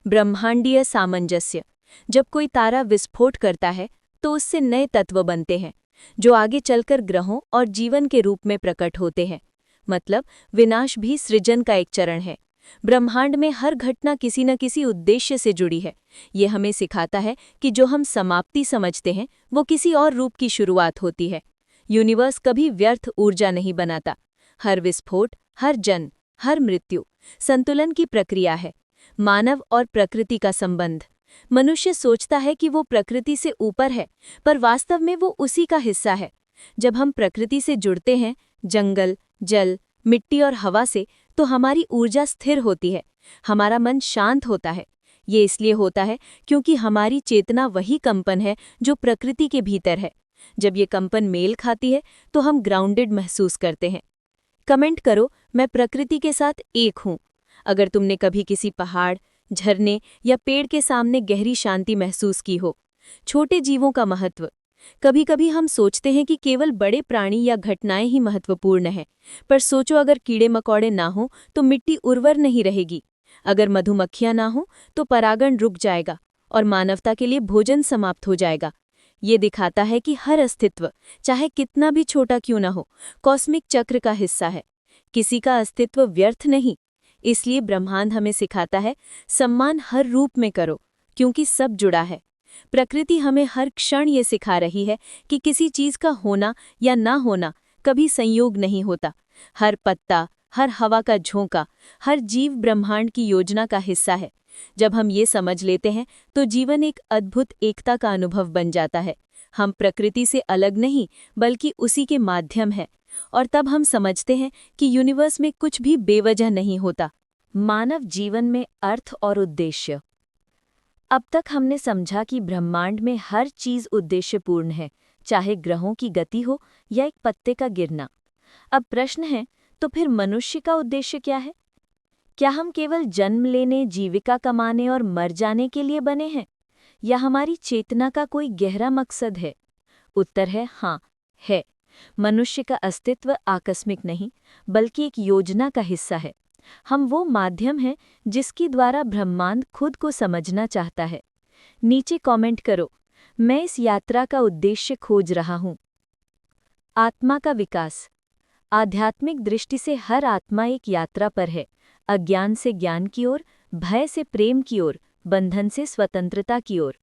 ब्रह्मांडीय सामंजस्य। जब कोई तारा विस्फोट करता है तो उससे नए तत्व बनते हैं, जो आगे चलकर ग्रहों और जीवन के रूप में प्रकट होते हैं। मतलब विनाश भी सृजन का एक चरण है। ब्रह्मांड में हर घटना किसी न किसी उद्देश्य से जुड़ी है। ये हमें सिखाता है कि जो हम समाप्ति समझते हैं वो किसी और रूप की शुरुआत होती है। यूनिवर्स कभी व्यर्थ ऊर्जा नहीं बनाता। हर विस्फोट, हर जन्म, हर मृत्यु संतुलन की प्रक्रिया है। मानव और प्रकृति का संबंध। मनुष्य सोचता है कि वो प्रकृति से ऊपर है, पर वास्तव में वो उसी का हिस्सा है। जब हम प्रकृति से जुड़ते हैं, जंगल, जल, मिट्टी और हवा से, तो हमारी ऊर्जा स्थिर होती है, हमारा मन शांत होता है। ये इसलिए होता है क्योंकि हमारी चेतना वही कंपन है जो प्रकृति के भीतर है। जब ये कंपन मेल खाती है तो हम ग्राउंडेड महसूस करते हैं। कमेंट करो, मैं प्रकृति के साथ एक हूँ। अगर तुमने कभी किसी पहाड़, झरने या पेड़ के सामने गहरी शांति महसूस की हो। छोटे जीवों का महत्व। कभी कभी हम सोचते हैं कि केवल बड़े प्राणी या घटनाएं ही महत्वपूर्ण हैं, पर सोचो, अगर कीड़े मकोड़े ना हो तो मिट्टी उर्वर नहीं रहेगी। अगर मधुमक्खियां ना हो तो परागण रुक जाएगा और मानवता के लिए भोजन समाप्त हो जाएगा। ये दिखाता है कि हर अस्तित्व, चाहे कितना भी छोटा क्यों ना हो, कॉस्मिक चक्र का हिस्सा है। किसी का अस्तित्व व्यर्थ नहीं। इसलिए ब्रह्मांड हमें सिखाता है, सम्मान हर रूप में करो, क्योंकि सब जुड़ा है। प्रकृति हमें हर क्षण ये सिखा रही है कि किसी चीज का होना या ना होना कभी संयोग नहीं होता। हर पत्ता, हर हवा का झोंका, हर जीव ब्रह्मांड की योजना का हिस्सा है। जब हम ये समझ लेते हैं तो जीवन एक अद्भुत एकता का अनुभव बन जाता है। हम प्रकृति से अलग नहीं, बल्कि उसी के माध्यम हैं। और तब हम समझते हैं कि यूनिवर्स में कुछ भी बेवजह नहीं होता। मानव जीवन में अर्थ और उद्देश्य। अब तक हमने समझा कि ब्रह्मांड में हर चीज उद्देश्यपूर्ण है, चाहे ग्रहों की गति हो या एक पत्ते का गिरना। अब प्रश्न है, तो फिर मनुष्य का उद्देश्य क्या है? क्या हम केवल जन्म लेने, जीविका कमाने और मर जाने के लिए बने हैं, या हमारी चेतना का कोई गहरा मकसद है? उत्तर है हाँ, है। मनुष्य का अस्तित्व आकस्मिक नहीं, बल्कि एक योजना का हिस्सा है। हम वो माध्यम हैं जिसके द्वारा ब्रह्मांड खुद को समझना चाहता है। नीचे कमेंट करो, मैं इस यात्रा का उद्देश्य खोज रहा हूँ। आत्मा का विकास। आध्यात्मिक दृष्टि से हर आत्मा एक यात्रा पर है, अज्ञान से ज्ञान की ओर, भय से प्रेम की ओर, बंधन से स्वतंत्रता की ओर।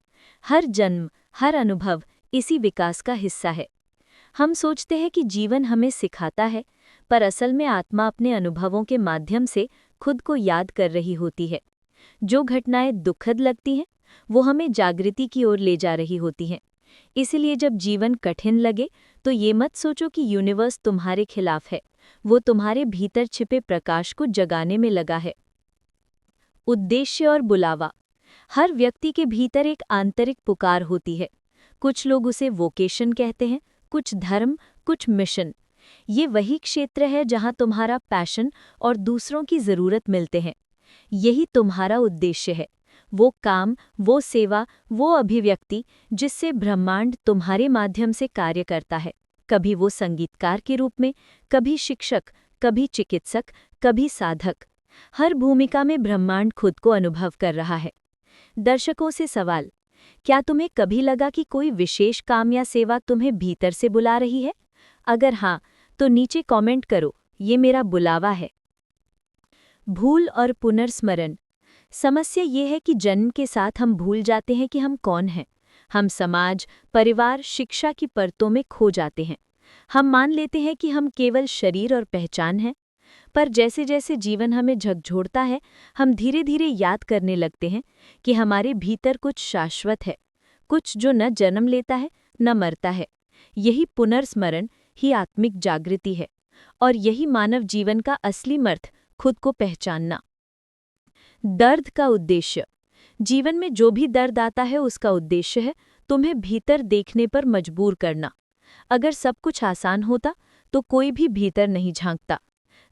हर जन्म, हर अनुभव इसी विकास का हिस्सा है। हम सोचते हैं कि जीवन हमें सिखाता है, पर असल में आत्मा अपने अनुभवों के माध्यम से खुद को याद कर रही होती है। जो घटनाएं दुखद लगती हैं, वो हमें जागृति की ओर ले जा रही होती हैं। इसलिए जब जीवन कठिन लगे तो ये मत सोचो कि यूनिवर्स तुम्हारे खिलाफ है, वो तुम्हारे भीतर छिपे प्रकाश को जगाने में लगा है। उद्देश्य और बुलावा। हर व्यक्ति के भीतर एक आंतरिक पुकार होती है। कुछ लोग उसे वोकेशन कहते हैं, कुछ धर्म, कुछ मिशन। ये वही क्षेत्र है जहां तुम्हारा पैशन और दूसरों की जरूरत मिलते हैं। यही तुम्हारा उद्देश्य है, वो काम, वो सेवा, वो अभिव्यक्ति जिससे ब्रह्मांड तुम्हारे माध्यम से कार्य करता है। कभी वो संगीतकार के रूप में, कभी शिक्षक, कभी चिकित्सक, कभी साधक। हर भूमिका में ब्रह्मांड खुद को अनुभव कर रहा है। दर्शकों से सवाल, क्या तुम्हें कभी लगा कि कोई विशेष काम या सेवा तुम्हें भीतर से बुला रही है? अगर हाँ, तो नीचे कमेंट करो, ये मेरा बुलावा है। भूल और पुनर्स्मरण। समस्या ये है कि जन्म के साथ हम भूल जाते हैं कि हम कौन हैं। हम समाज, परिवार, शिक्षा की परतों में खो जाते हैं। हम मान लेते हैं कि हम केवल शरीर और पहचान हैं। पर जैसे जैसे जीवन हमें झकझोरता है, हम धीरे धीरे याद करने लगते हैं कि हमारे भीतर कुछ शाश्वत है, कुछ जो न जन्म लेता है न मरता है। यही पुनर्स्मरण ही आत्मिक जागृति है, और यही मानव जीवन का असली मर्थ, खुद को पहचानना। दर्द का उद्देश्य। जीवन में जो भी दर्द आता है उसका उद्देश्य है तुम्हें भीतर देखने पर मजबूर करना। अगर सब कुछ आसान होता तो कोई भी भीतर नहीं झांकता।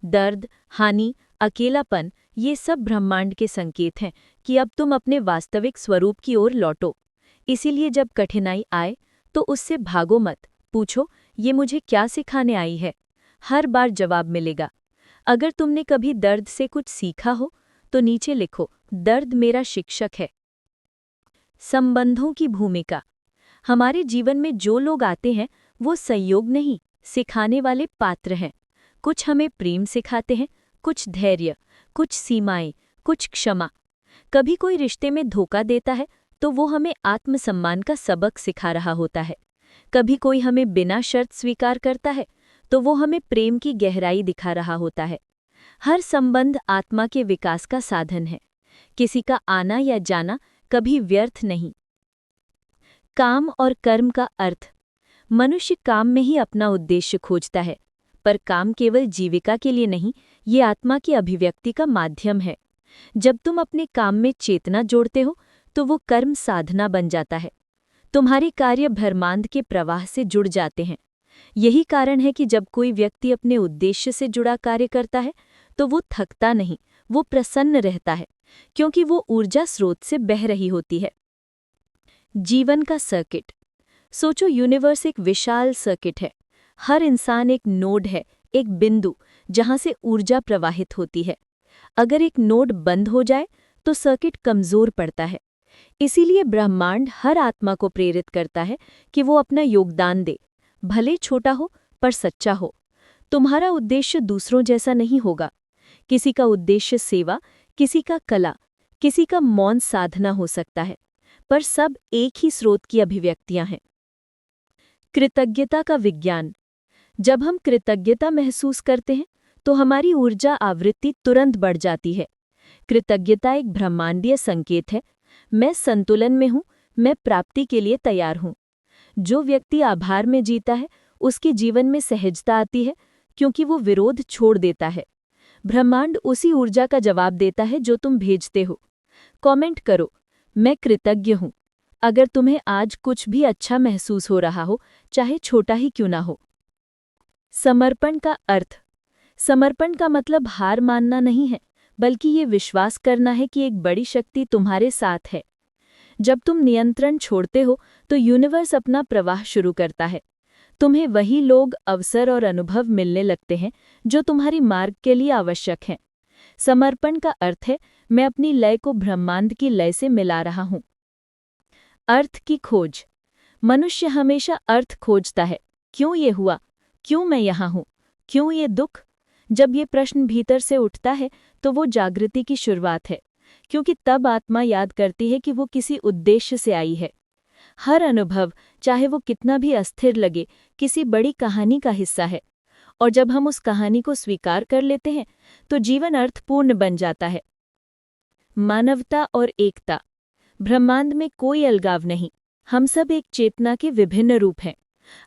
दर्द, हानि, अकेलापन, ये सब ब्रह्मांड के संकेत हैं कि अब तुम अपने वास्तविक स्वरूप की ओर लौटो। इसीलिए जब कठिनाई आए तो उससे भागो मत, पूछो ये मुझे क्या सिखाने आई है। हर बार जवाब मिलेगा। अगर तुमने कभी दर्द से कुछ सीखा हो तो नीचे लिखो, दर्द मेरा शिक्षक है। संबंधों की भूमिका। हमारे जीवन में जो लोग आते हैं वो संयोग नहीं, सिखाने वाले पात्र हैं। कुछ हमें प्रेम सिखाते हैं, कुछ धैर्य, कुछ सीमाएं, कुछ क्षमा। कभी कोई रिश्ते में धोखा देता है तो वो हमें आत्मसम्मान का सबक सिखा रहा होता है। कभी कोई हमें बिना शर्त स्वीकार करता है तो वो हमें प्रेम की गहराई दिखा रहा होता है। हर संबंध आत्मा के विकास का साधन है। किसी का आना या जाना कभी व्यर्थ नहीं। काम और कर्म का अर्थ। मनुष्य काम में ही अपना उद्देश्य खोजता है, पर काम केवल जीविका के लिए नहीं, ये आत्मा की अभिव्यक्ति का माध्यम है। जब तुम अपने काम में चेतना जोड़ते हो तो वो कर्म साधना बन जाता है। तुम्हारे कार्य ब्रह्मांड के प्रवाह से जुड़ जाते हैं। यही कारण है कि जब कोई व्यक्ति अपने उद्देश्य से जुड़ा कार्य करता है तो वो थकता नहीं, वो प्रसन्न रहता है, क्योंकि वो ऊर्जा स्रोत से बह रही होती है। जीवन का सर्किट। सोचो, यूनिवर्स एक विशाल सर्किट है। हर इंसान एक नोड है, एक बिंदु जहां से ऊर्जा प्रवाहित होती है। अगर एक नोड बंद हो जाए तो सर्किट कमजोर पड़ता है। इसीलिए ब्रह्मांड हर आत्मा को प्रेरित करता है कि वो अपना योगदान दे, भले छोटा हो पर सच्चा हो। तुम्हारा उद्देश्य दूसरों जैसा नहीं होगा। किसी का उद्देश्य सेवा, किसी का कला, किसी का मौन साधना हो सकता है, पर सब एक ही स्रोत की अभिव्यक्तियां हैं। कृतज्ञता का विज्ञान। जब हम कृतज्ञता महसूस करते हैं तो हमारी ऊर्जा आवृत्ति तुरंत बढ़ जाती है। कृतज्ञता एक ब्रह्मांडीय संकेत है, मैं संतुलन में हूं, मैं प्राप्ति के लिए तैयार हूं। जो व्यक्ति आभार में जीता है उसके जीवन में सहजता आती है, क्योंकि वो विरोध छोड़ देता है। ब्रह्मांड उसी ऊर्जा का जवाब देता है जो तुम भेजते हो। कमेंट करो, मैं कृतज्ञ हूं, अगर तुम्हें आज कुछ भी अच्छा महसूस हो रहा हो, चाहे छोटा ही क्यों ना हो। समर्पण का अर्थ। समर्पण का मतलब हार मानना नहीं है, बल्कि ये विश्वास करना है कि एक बड़ी शक्ति तुम्हारे साथ है। जब तुम नियंत्रण छोड़ते हो तो यूनिवर्स अपना प्रवाह शुरू करता है। तुम्हें वही लोग, अवसर और अनुभव मिलने लगते हैं जो तुम्हारी मार्ग के लिए आवश्यक हैं। समर्पण का अर्थ है, मैं अपनी लय को ब्रह्मांड की लय से मिला रहा हूं। अर्थ की खोज। मनुष्य हमेशा अर्थ खोजता है। क्यों ये हुआ? क्यों मैं यहाँ हूँ? क्यों ये दुख? जब ये प्रश्न भीतर से उठता है तो वो जागृति की शुरुआत है, क्योंकि तब आत्मा याद करती है कि वो किसी उद्देश्य से आई है। हर अनुभव, चाहे वो कितना भी अस्थिर लगे, किसी बड़ी कहानी का हिस्सा है, और जब हम उस कहानी को स्वीकार कर लेते हैं तो जीवन अर्थपूर्ण बन जाता है। मानवता और एकता। ब्रह्मांड में कोई अलगाव नहीं, हम सब एक चेतना के विभिन्न रूप हैं।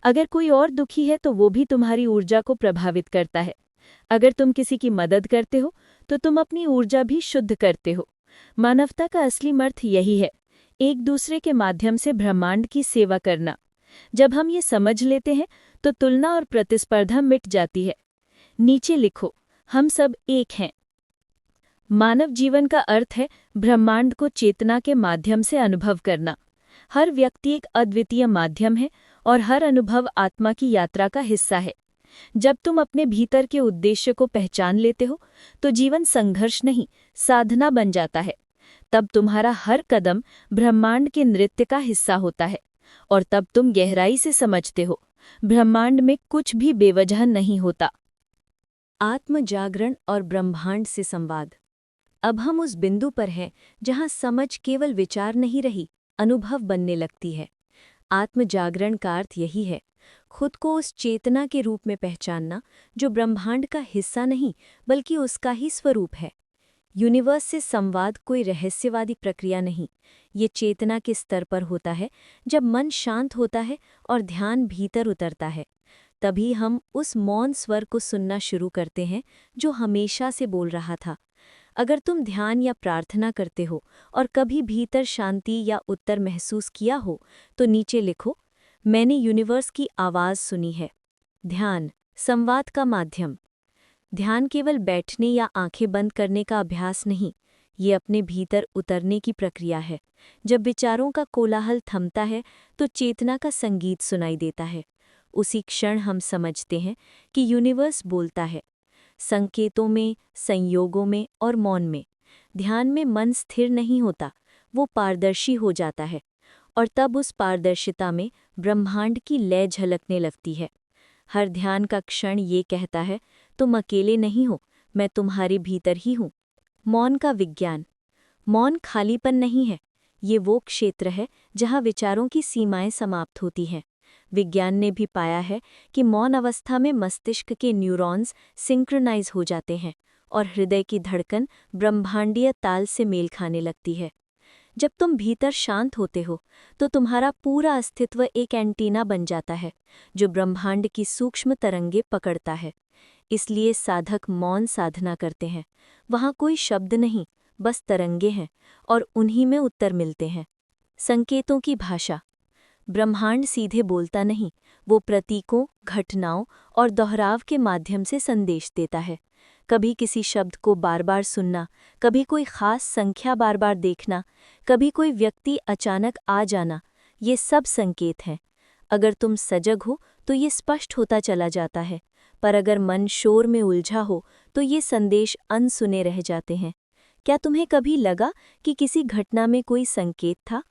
अगर कोई और दुखी है तो वो भी तुम्हारी ऊर्जा को प्रभावित करता है। अगर तुम किसी की मदद करते हो तो तुम अपनी ऊर्जा भी शुद्ध करते हो। मानवता का असली अर्थ यही है, एक दूसरे के माध्यम से ब्रह्मांड की सेवा करना। जब हम ये समझ लेते हैं तो तुलना और प्रतिस्पर्धा मिट जाती है। नीचे लिखो, हम सब एक हैं। मानव जीवन का अर्थ है ब्रह्मांड को चेतना के माध्यम से अनुभव करना। हर व्यक्ति एक अद्वितीय माध्यम है और हर अनुभव आत्मा की यात्रा का हिस्सा है। जब तुम अपने भीतर के उद्देश्य को पहचान लेते हो तो जीवन संघर्ष नहीं, साधना बन जाता है। तब तुम्हारा हर कदम ब्रह्मांड के नृत्य का हिस्सा होता है, और तब तुम गहराई से समझते हो, ब्रह्मांड में कुछ भी बेवजह नहीं होता। आत्म जागरण और ब्रह्मांड से संवाद। अब हम उस बिंदु पर हैं जहां समझ केवल विचार नहीं रही, अनुभव बनने लगती है। आत्म जागरण का अर्थ यही है, खुद को उस चेतना के रूप में पहचानना जो ब्रह्मांड का हिस्सा नहीं बल्कि उसका ही स्वरूप है। यूनिवर्स से संवाद कोई रहस्यवादी प्रक्रिया नहीं, ये चेतना के स्तर पर होता है। जब मन शांत होता है और ध्यान भीतर उतरता है, तभी हम उस मौन स्वर को सुनना शुरू करते हैं जो हमेशा से बोल रहा था। अगर तुम ध्यान या प्रार्थना करते हो और कभी भीतर शांति या उत्तर महसूस किया हो तो नीचे लिखो, मैंने यूनिवर्स की आवाज़ सुनी है। ध्यान, संवाद का माध्यम। ध्यान केवल बैठने या आंखें बंद करने का अभ्यास नहीं, ये अपने भीतर उतरने की प्रक्रिया है। जब विचारों का कोलाहल थमता है तो चेतना का संगीत सुनाई देता है। उसी क्षण हम समझते हैं कि यूनिवर्स बोलता है, संकेतों में, संयोगों में और मौन में। ध्यान में मन स्थिर नहीं होता, वो पारदर्शी हो जाता है, और तब उस पारदर्शिता में ब्रह्मांड की लय झलकने लगती है। हर ध्यान का क्षण ये कहता है, तुम अकेले नहीं हो, मैं तुम्हारे भीतर ही हूँ। मौन का विज्ञान। मौन खालीपन नहीं है, ये वो क्षेत्र है जहाँ विचारों की सीमाएं समाप्त होती हैं। विज्ञान ने भी पाया है कि मौन अवस्था में मस्तिष्क के न्यूरॉन्स सिंक्रोनाइज हो जाते हैं और हृदय की धड़कन ब्रह्मांडीय ताल से मेल खाने लगती है। जब तुम भीतर शांत होते हो तो तुम्हारा पूरा अस्तित्व एक एंटीना बन जाता है जो ब्रह्मांड की सूक्ष्म तरंगें पकड़ता है। इसलिए साधक मौन साधना करते हैं। वहाँ कोई शब्द नहीं, बस तरंगे हैं, और उन्हीं में उत्तर मिलते हैं। संकेतों की भाषा। ब्रह्मांड सीधे बोलता नहीं, वो प्रतीकों, घटनाओं और दोहराव के माध्यम से संदेश देता है। कभी किसी शब्द को बार बार सुनना, कभी कोई खास संख्या बार बार देखना, कभी कोई व्यक्ति अचानक आ जाना, ये सब संकेत हैं। अगर तुम सजग हो तो ये स्पष्ट होता चला जाता है, पर अगर मन शोर में उलझा हो तो ये संदेश अनसुने रह जाते हैं। क्या तुम्हें कभी लगा कि किसी घटना में कोई संकेत था?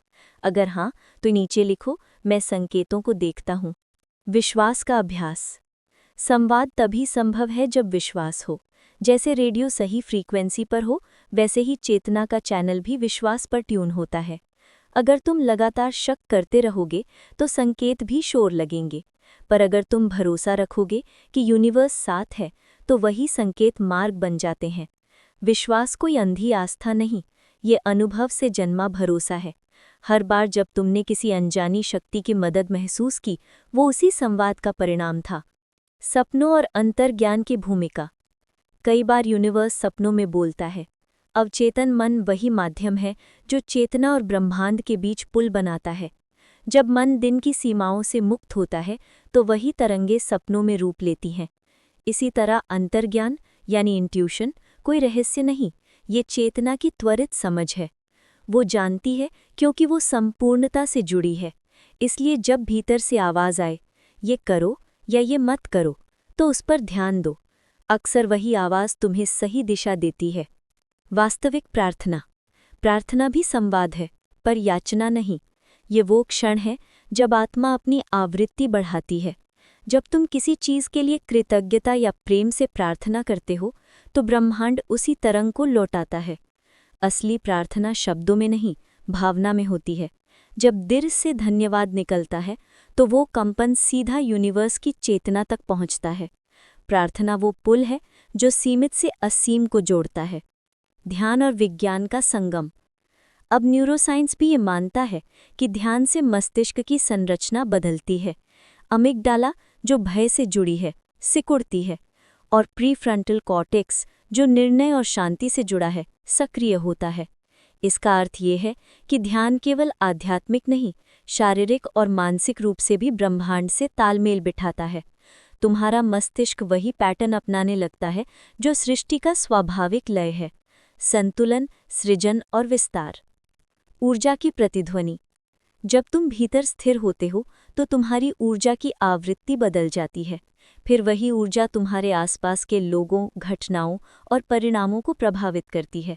अगर हाँ, तो नीचे लिखो, मैं संकेतों को देखता हूँ। विश्वास का अभ्यास। संवाद तभी संभव है जब विश्वास हो। जैसे रेडियो सही फ्रीक्वेंसी पर हो, वैसे ही चेतना का चैनल भी विश्वास पर ट्यून होता है। अगर तुम लगातार शक करते रहोगे तो संकेत भी शोर लगेंगे, पर अगर तुम भरोसा रखोगे कि यूनिवर्स साथ है तो वही संकेत मार्ग बन जाते हैं। विश्वास कोई अंधी आस्था नहीं, ये अनुभव से जन्मा भरोसा है। हर बार जब तुमने किसी अनजानी शक्ति की मदद महसूस की, वो उसी संवाद का परिणाम था। सपनों और अंतर्ज्ञान की भूमिका। कई बार यूनिवर्स सपनों में बोलता है। अवचेतन मन वही माध्यम है जो चेतना और ब्रह्मांड के बीच पुल बनाता है। जब मन दिन की सीमाओं से मुक्त होता है तो वही तरंगे सपनों में रूप लेती हैं। इसी तरह अंतर्ज्ञान यानी इंट्यूशन कोई रहस्य नहीं, ये चेतना की त्वरित समझ है। वो जानती है क्योंकि वो संपूर्णता से जुड़ी है। इसलिए जब भीतर से आवाज़ आए, ये करो या ये मत करो, तो उस पर ध्यान दो। अक्सर वही आवाज़ तुम्हें सही दिशा देती है। वास्तविक प्रार्थना। प्रार्थना भी संवाद है, पर याचना नहीं। ये वो क्षण है जब आत्मा अपनी आवृत्ति बढ़ाती है। जब तुम किसी चीज़ के लिए कृतज्ञता या प्रेम से प्रार्थना करते हो तो ब्रह्मांड उसी तरंग को लौटाता है। असली प्रार्थना शब्दों में नहीं, भावना में होती है। जब दिल से धन्यवाद निकलता है तो वो कंपन सीधा यूनिवर्स की चेतना तक पहुंचता है। प्रार्थना वो पुल है जो सीमित से असीम को जोड़ता है। ध्यान और विज्ञान का संगम। अब न्यूरोसाइंस भी ये मानता है कि ध्यान से मस्तिष्क की संरचना बदलती है। अमिगडाला, जो भय से जुड़ी है, सिकुड़ती है, और प्रीफ्रंटल कॉर्टेक्स, जो निर्णय और शांति से जुड़ा है, सक्रिय होता है। इसका अर्थ ये है कि ध्यान केवल आध्यात्मिक नहीं, शारीरिक और मानसिक रूप से भी ब्रह्मांड से तालमेल बिठाता है। तुम्हारा मस्तिष्क वही पैटर्न अपनाने लगता है जो सृष्टि का स्वाभाविक लय है: संतुलन, सृजन और विस्तार। ऊर्जा की प्रतिध्वनि। जब तुम भीतर स्थिर होते हो तो तुम्हारी ऊर्जा की आवृत्ति बदल जाती है। फिर वही ऊर्जा तुम्हारे आसपास के लोगों, घटनाओं और परिणामों को प्रभावित करती है।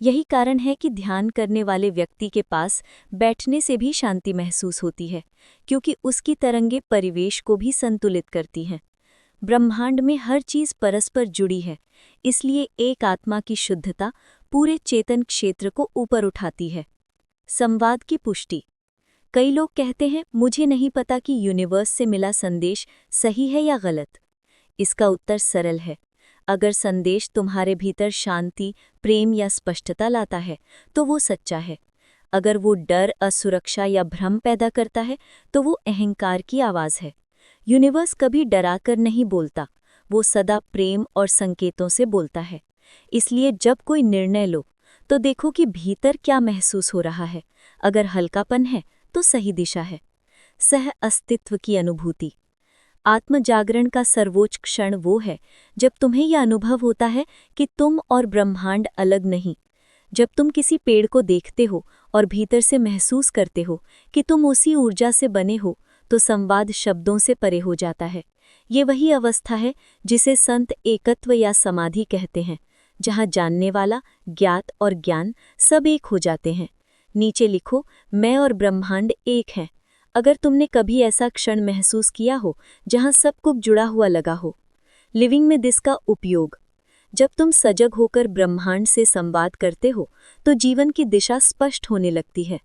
यही कारण है कि ध्यान करने वाले व्यक्ति के पास बैठने से भी शांति महसूस होती है, क्योंकि उसकी तरंगें परिवेश को भी संतुलित करती हैं। ब्रह्मांड में हर चीज़ परस्पर जुड़ी है, इसलिए एक आत्मा की शुद्धता पूरे चेतन क्षेत्र को ऊपर उठाती है। संवाद की पुष्टि। कई लोग कहते हैं, मुझे नहीं पता कि यूनिवर्स से मिला संदेश सही है या गलत। इसका उत्तर सरल है। अगर संदेश तुम्हारे भीतर शांति, प्रेम या स्पष्टता लाता है तो वो सच्चा है। अगर वो डर, असुरक्षा या भ्रम पैदा करता है तो वो अहंकार की आवाज़ है। यूनिवर्स कभी डराकर नहीं बोलता, वो सदा प्रेम और संकेतों से बोलता है। इसलिए जब कोई निर्णय लो तो देखो कि भीतर क्या महसूस हो रहा है। अगर हल्कापन है तो सही दिशा है। सह अस्तित्व की अनुभूति। आत्मजागरण का सर्वोच्च क्षण वो है जब तुम्हें यह अनुभव होता है कि तुम और ब्रह्मांड अलग नहीं। जब तुम किसी पेड़ को देखते हो और भीतर से महसूस करते हो कि तुम उसी ऊर्जा से बने हो, तो संवाद शब्दों से परे हो जाता है। ये वही अवस्था है जिसे संत एकत्व या समाधि कहते हैं, जहाँ जानने वाला, ज्ञात और ज्ञान सब एक हो जाते हैं। नीचे लिखो, मैं और ब्रह्मांड एक हैं। अगर तुमने कभी ऐसा क्षण महसूस किया हो जहां सब कुछ जुड़ा हुआ लगा हो। लिविंग में दिस का उपयोग। जब तुम सजग होकर ब्रह्मांड से संवाद करते हो तो जीवन की दिशा स्पष्ट होने लगती है।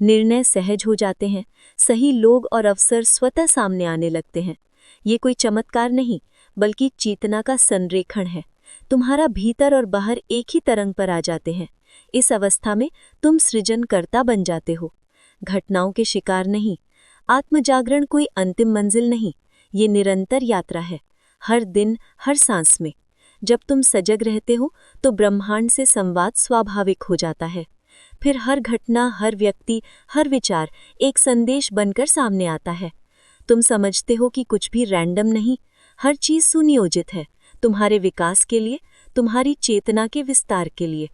निर्णय सहज हो जाते हैं, सही लोग और अवसर स्वतः सामने आने लगते हैं। ये कोई चमत्कार नहीं, बल्कि चेतना का संरेखण है। तुम्हारा भीतर और बाहर एक ही तरंग पर आ जाते हैं। इस अवस्था में तुम सृजनकर्ता बन जाते हो, घटनाओं के शिकार नहीं। आत्मजागरण कोई अंतिम मंजिल नहीं, ये निरंतर यात्रा है, हर दिन, हर सांस में। जब तुम सजग रहते हो तो ब्रह्मांड से संवाद स्वाभाविक हो जाता है। फिर हर घटना, हर व्यक्ति, हर विचार एक संदेश बनकर सामने आता है। तुम समझते हो कि कुछ भी रैंडम नहीं, हर चीज़ सुनियोजित है, तुम्हारे विकास के लिए, तुम्हारी चेतना के विस्तार के लिए।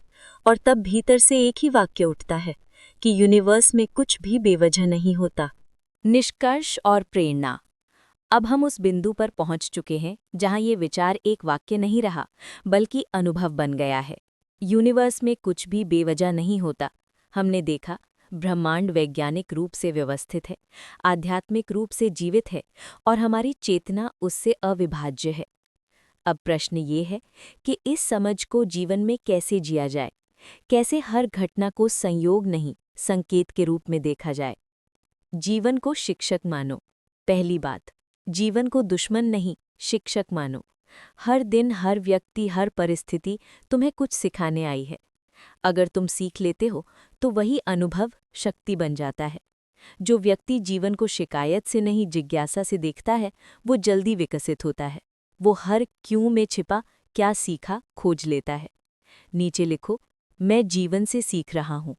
और तब भीतर से एक ही वाक्य उठता है कि यूनिवर्स में कुछ भी बेवजह नहीं होता। निष्कर्ष और प्रेरणा। अब हम उस बिंदु पर पहुंच चुके हैं जहां ये विचार एक वाक्य नहीं रहा, बल्कि अनुभव बन गया है। यूनिवर्स में कुछ भी बेवजह नहीं होता। हमने देखा, ब्रह्मांड वैज्ञानिक रूप से व्यवस्थित है, आध्यात्मिक रूप से जीवित है और हमारी चेतना उससे अविभाज्य है। अब प्रश्न ये है कि इस समझ को जीवन में कैसे जिया जाए, कैसे हर घटना को संयोग नहीं, संकेत के रूप में देखा जाए। जीवन को शिक्षक मानो। पहली बात, जीवन को दुश्मन नहीं, शिक्षक मानो। हर दिन, हर व्यक्ति, हर परिस्थिति तुम्हें कुछ सिखाने आई है। अगर तुम सीख लेते हो तो वही अनुभव शक्ति बन जाता है। जो व्यक्ति जीवन को शिकायत से नहीं, जिज्ञासा से देखता है, वो जल्दी विकसित होता है। वो हर क्यों में छिपा क्या सीखा खोज लेता है। नीचे लिखो, मैं जीवन से सीख रहा हूं।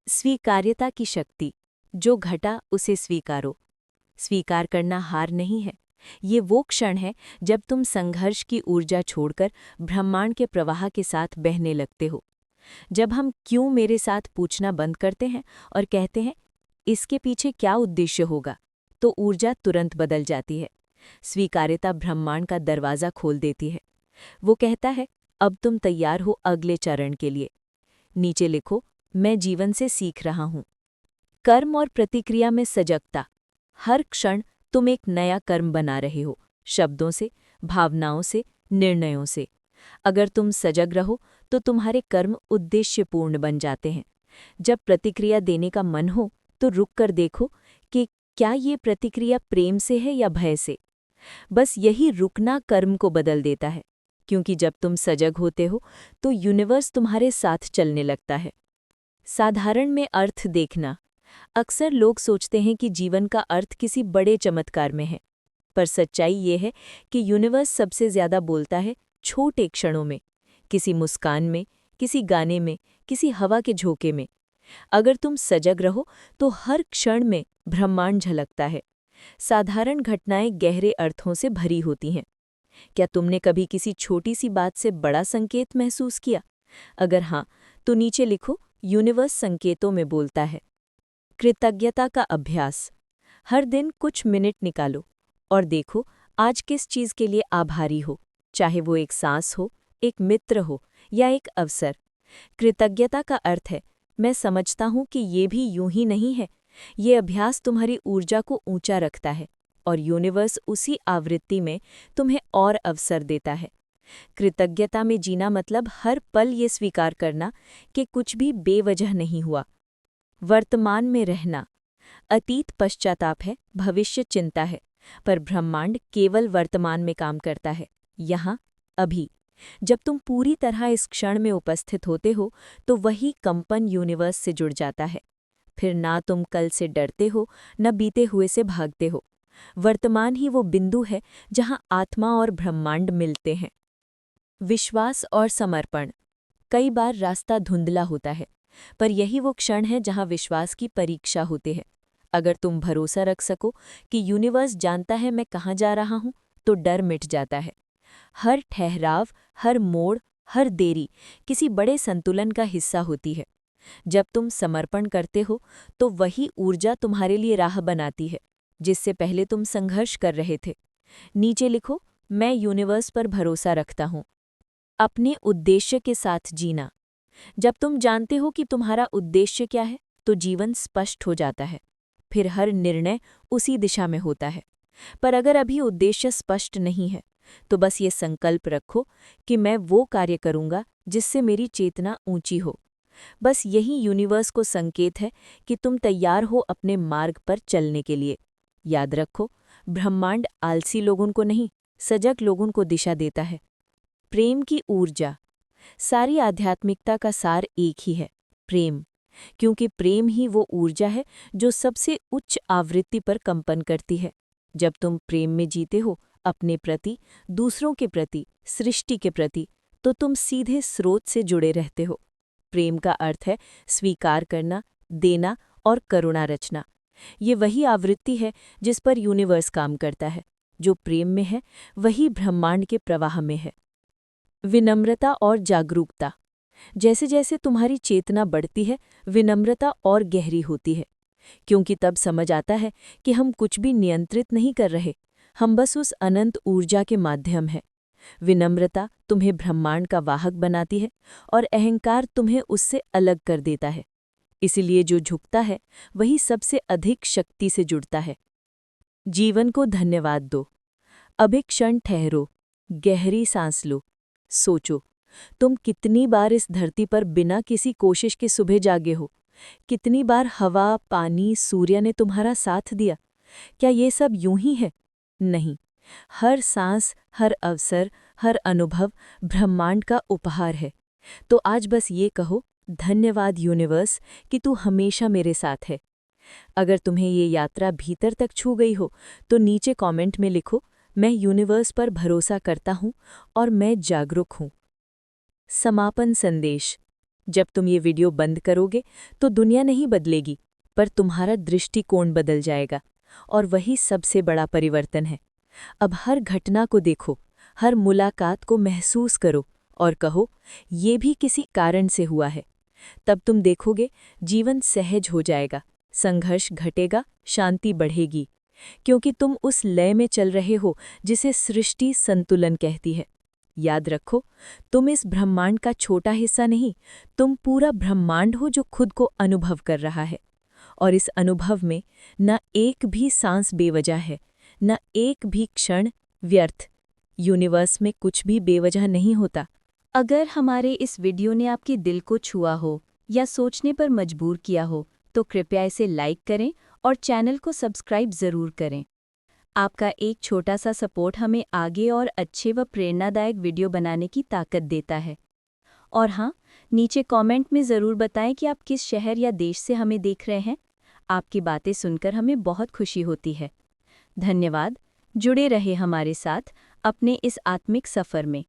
स्वीकार्यता की शक्ति। जो घटा उसे स्वीकारो। स्वीकार करना हार नहीं है। ये वो क्षण है जब तुम संघर्ष की ऊर्जा छोड़कर ब्रह्मांड के प्रवाह के साथ बहने लगते हो। जब हम क्यों मेरे साथ पूछना बंद करते हैं और कहते हैं इसके पीछे क्या उद्देश्य होगा, तो ऊर्जा तुरंत बदल जाती है। स्वीकार्यता ब्रह्मांड का दरवाज़ा खोल देती है। वो कहता है अब तुम तैयार हो अगले चरण के लिए। नीचे लिखो, मैं जीवन से सीख रहा हूं। कर्म और प्रतिक्रिया में सजगता। हर क्षण तुम एक नया कर्म बना रहे हो, शब्दों से, भावनाओं से, निर्णयों से। अगर तुम सजग रहो तो तुम्हारे कर्म उद्देश्यपूर्ण बन जाते हैं। जब प्रतिक्रिया देने का मन हो तो रुक कर देखो कि क्या ये प्रतिक्रिया प्रेम से है या भय से। बस यही रुकना कर्म को बदल देता है, क्योंकि जब तुम सजग होते हो तो यूनिवर्स तुम्हारे साथ चलने लगता है। साधारण में अर्थ देखना। अक्सर लोग सोचते हैं कि जीवन का अर्थ किसी बड़े चमत्कार में है, पर सच्चाई ये है कि यूनिवर्स सबसे ज्यादा बोलता है छोटे क्षणों में, किसी मुस्कान में, किसी गाने में, किसी हवा के झोंके में। अगर तुम सजग रहो तो हर क्षण में ब्रह्मांड झलकता है। साधारण घटनाएं गहरे अर्थों से भरी होती हैं। क्या तुमने कभी किसी छोटी सी बात से बड़ा संकेत महसूस किया? अगर हाँ, तो नीचे लिखो, यूनिवर्स संकेतों में बोलता है। कृतज्ञता का अभ्यास। हर दिन कुछ मिनट निकालो और देखो आज किस चीज़ के लिए आभारी हो, चाहे वो एक सांस हो, एक मित्र हो या एक अवसर। कृतज्ञता का अर्थ है मैं समझता हूं कि ये भी यूं ही नहीं है। ये अभ्यास तुम्हारी ऊर्जा को ऊंचा रखता है और यूनिवर्स उसी आवृत्ति में तुम्हें और अवसर देता है। कृतज्ञता में जीना मतलब हर पल ये स्वीकार करना कि कुछ भी बेवजह नहीं हुआ। वर्तमान में रहना। अतीत पश्चाताप है, भविष्य चिंता है, पर ब्रह्मांड केवल वर्तमान में काम करता है, यहाँ, अभी। जब तुम पूरी तरह इस क्षण में उपस्थित होते हो तो वही कंपन यूनिवर्स से जुड़ जाता है। फिर ना तुम कल से डरते हो, न बीते हुए से भागते हो। वर्तमान ही वो बिंदु है जहाँ आत्मा और ब्रह्मांड मिलते हैं। विश्वास और समर्पण। कई बार रास्ता धुंधला होता है, पर यही वो क्षण है जहाँ विश्वास की परीक्षा होती है। अगर तुम भरोसा रख सको कि यूनिवर्स जानता है मैं कहाँ जा रहा हूँ, तो डर मिट जाता है। हर ठहराव, हर मोड़, हर देरी किसी बड़े संतुलन का हिस्सा होती है। जब तुम समर्पण करते हो तो वही ऊर्जा तुम्हारे लिए राह बनाती है, जिससे पहले तुम संघर्ष कर रहे थे। नीचे लिखो, मैं यूनिवर्स पर भरोसा रखता हूँ। अपने उद्देश्य के साथ जीना। जब तुम जानते हो कि तुम्हारा उद्देश्य क्या है, तो जीवन स्पष्ट हो जाता है। फिर हर निर्णय उसी दिशा में होता है। पर अगर अभी उद्देश्य स्पष्ट नहीं है, तो बस ये संकल्प रखो कि मैं वो कार्य करूँगा जिससे मेरी चेतना ऊंची हो। बस यही यूनिवर्स को संकेत है कि तुम तैयार हो अपने मार्ग पर चलने के लिए। याद रखो, ब्रह्मांड आलसी लोगों को नहीं, सजग लोगों को दिशा देता है। प्रेम की ऊर्जा। सारी आध्यात्मिकता का सार एक ही है, प्रेम। क्योंकि प्रेम ही वो ऊर्जा है जो सबसे उच्च आवृत्ति पर कंपन करती है। जब तुम प्रेम में जीते हो, अपने प्रति, दूसरों के प्रति, सृष्टि के प्रति, तो तुम सीधे स्रोत से जुड़े रहते हो। प्रेम का अर्थ है स्वीकार करना, देना और करुणा रचना। ये वही आवृत्ति है जिस पर यूनिवर्स काम करता है। जो प्रेम में है वही ब्रह्मांड के प्रवाह में है। विनम्रता और जागरूकता। जैसे जैसे तुम्हारी चेतना बढ़ती है, विनम्रता और गहरी होती है, क्योंकि तब समझ आता है कि हम कुछ भी नियंत्रित नहीं कर रहे, हम बस उस अनंत ऊर्जा के माध्यम हैं। विनम्रता तुम्हें ब्रह्मांड का वाहक बनाती है और अहंकार तुम्हें उससे अलग कर देता है। इसलिए जो झुकता है वही सबसे अधिक शक्ति से जुड़ता है। जीवन को धन्यवाद दो। अब एक क्षण ठहरो, गहरी सांस लो, सोचो, तुम कितनी बार इस धरती पर बिना किसी कोशिश के सुबह जागे हो? कितनी बार हवा, पानी, सूर्य ने तुम्हारा साथ दिया? क्या ये सब यूं ही है? नहीं। हर सांस, हर अवसर, हर अनुभव ब्रह्मांड का उपहार है। तो आज बस ये कहो, धन्यवाद यूनिवर्स कि तू हमेशा मेरे साथ है। अगर तुम्हें ये यात्रा भीतर तक छू गई हो तो नीचे कमेंट में लिखो, मैं यूनिवर्स पर भरोसा करता हूँ और मैं जागरूक हूँ। समापन संदेश। जब तुम ये वीडियो बंद करोगे तो दुनिया नहीं बदलेगी, पर तुम्हारा दृष्टिकोण बदल जाएगा, और वही सबसे बड़ा परिवर्तन है। अब हर घटना को देखो, हर मुलाकात को महसूस करो और कहो, ये भी किसी कारण से हुआ है। तब तुम देखोगे जीवन सहज हो जाएगा, संघर्ष घटेगा, शांति बढ़ेगी, क्योंकि तुम उस लय में चल रहे हो जिसे सृष्टि संतुलन कहती है। याद रखो, तुम इस ब्रह्मांड का छोटा हिस्सा नहीं, तुम पूरा ब्रह्मांड हो जो खुद को अनुभव कर रहा है। और इस अनुभव में न एक भी सांस बेवजह है, न एक भी क्षण व्यर्थ। यूनिवर्स में कुछ भी बेवजह नहीं होता। अगर हमारे इस वीडियो ने आपके दिल को छुआ हो या सोचने पर मजबूर किया हो तो कृपया इसे लाइक करें और चैनल को सब्सक्राइब ज़रूर करें। आपका एक छोटा सा सपोर्ट हमें आगे और अच्छे व प्रेरणादायक वीडियो बनाने की ताकत देता है। और हाँ, नीचे कमेंट में ज़रूर बताएं कि आप किस शहर या देश से हमें देख रहे हैं। आपकी बातें सुनकर हमें बहुत खुशी होती है। धन्यवाद। जुड़े रहे हमारे साथ अपने इस आत्मिक सफ़र में।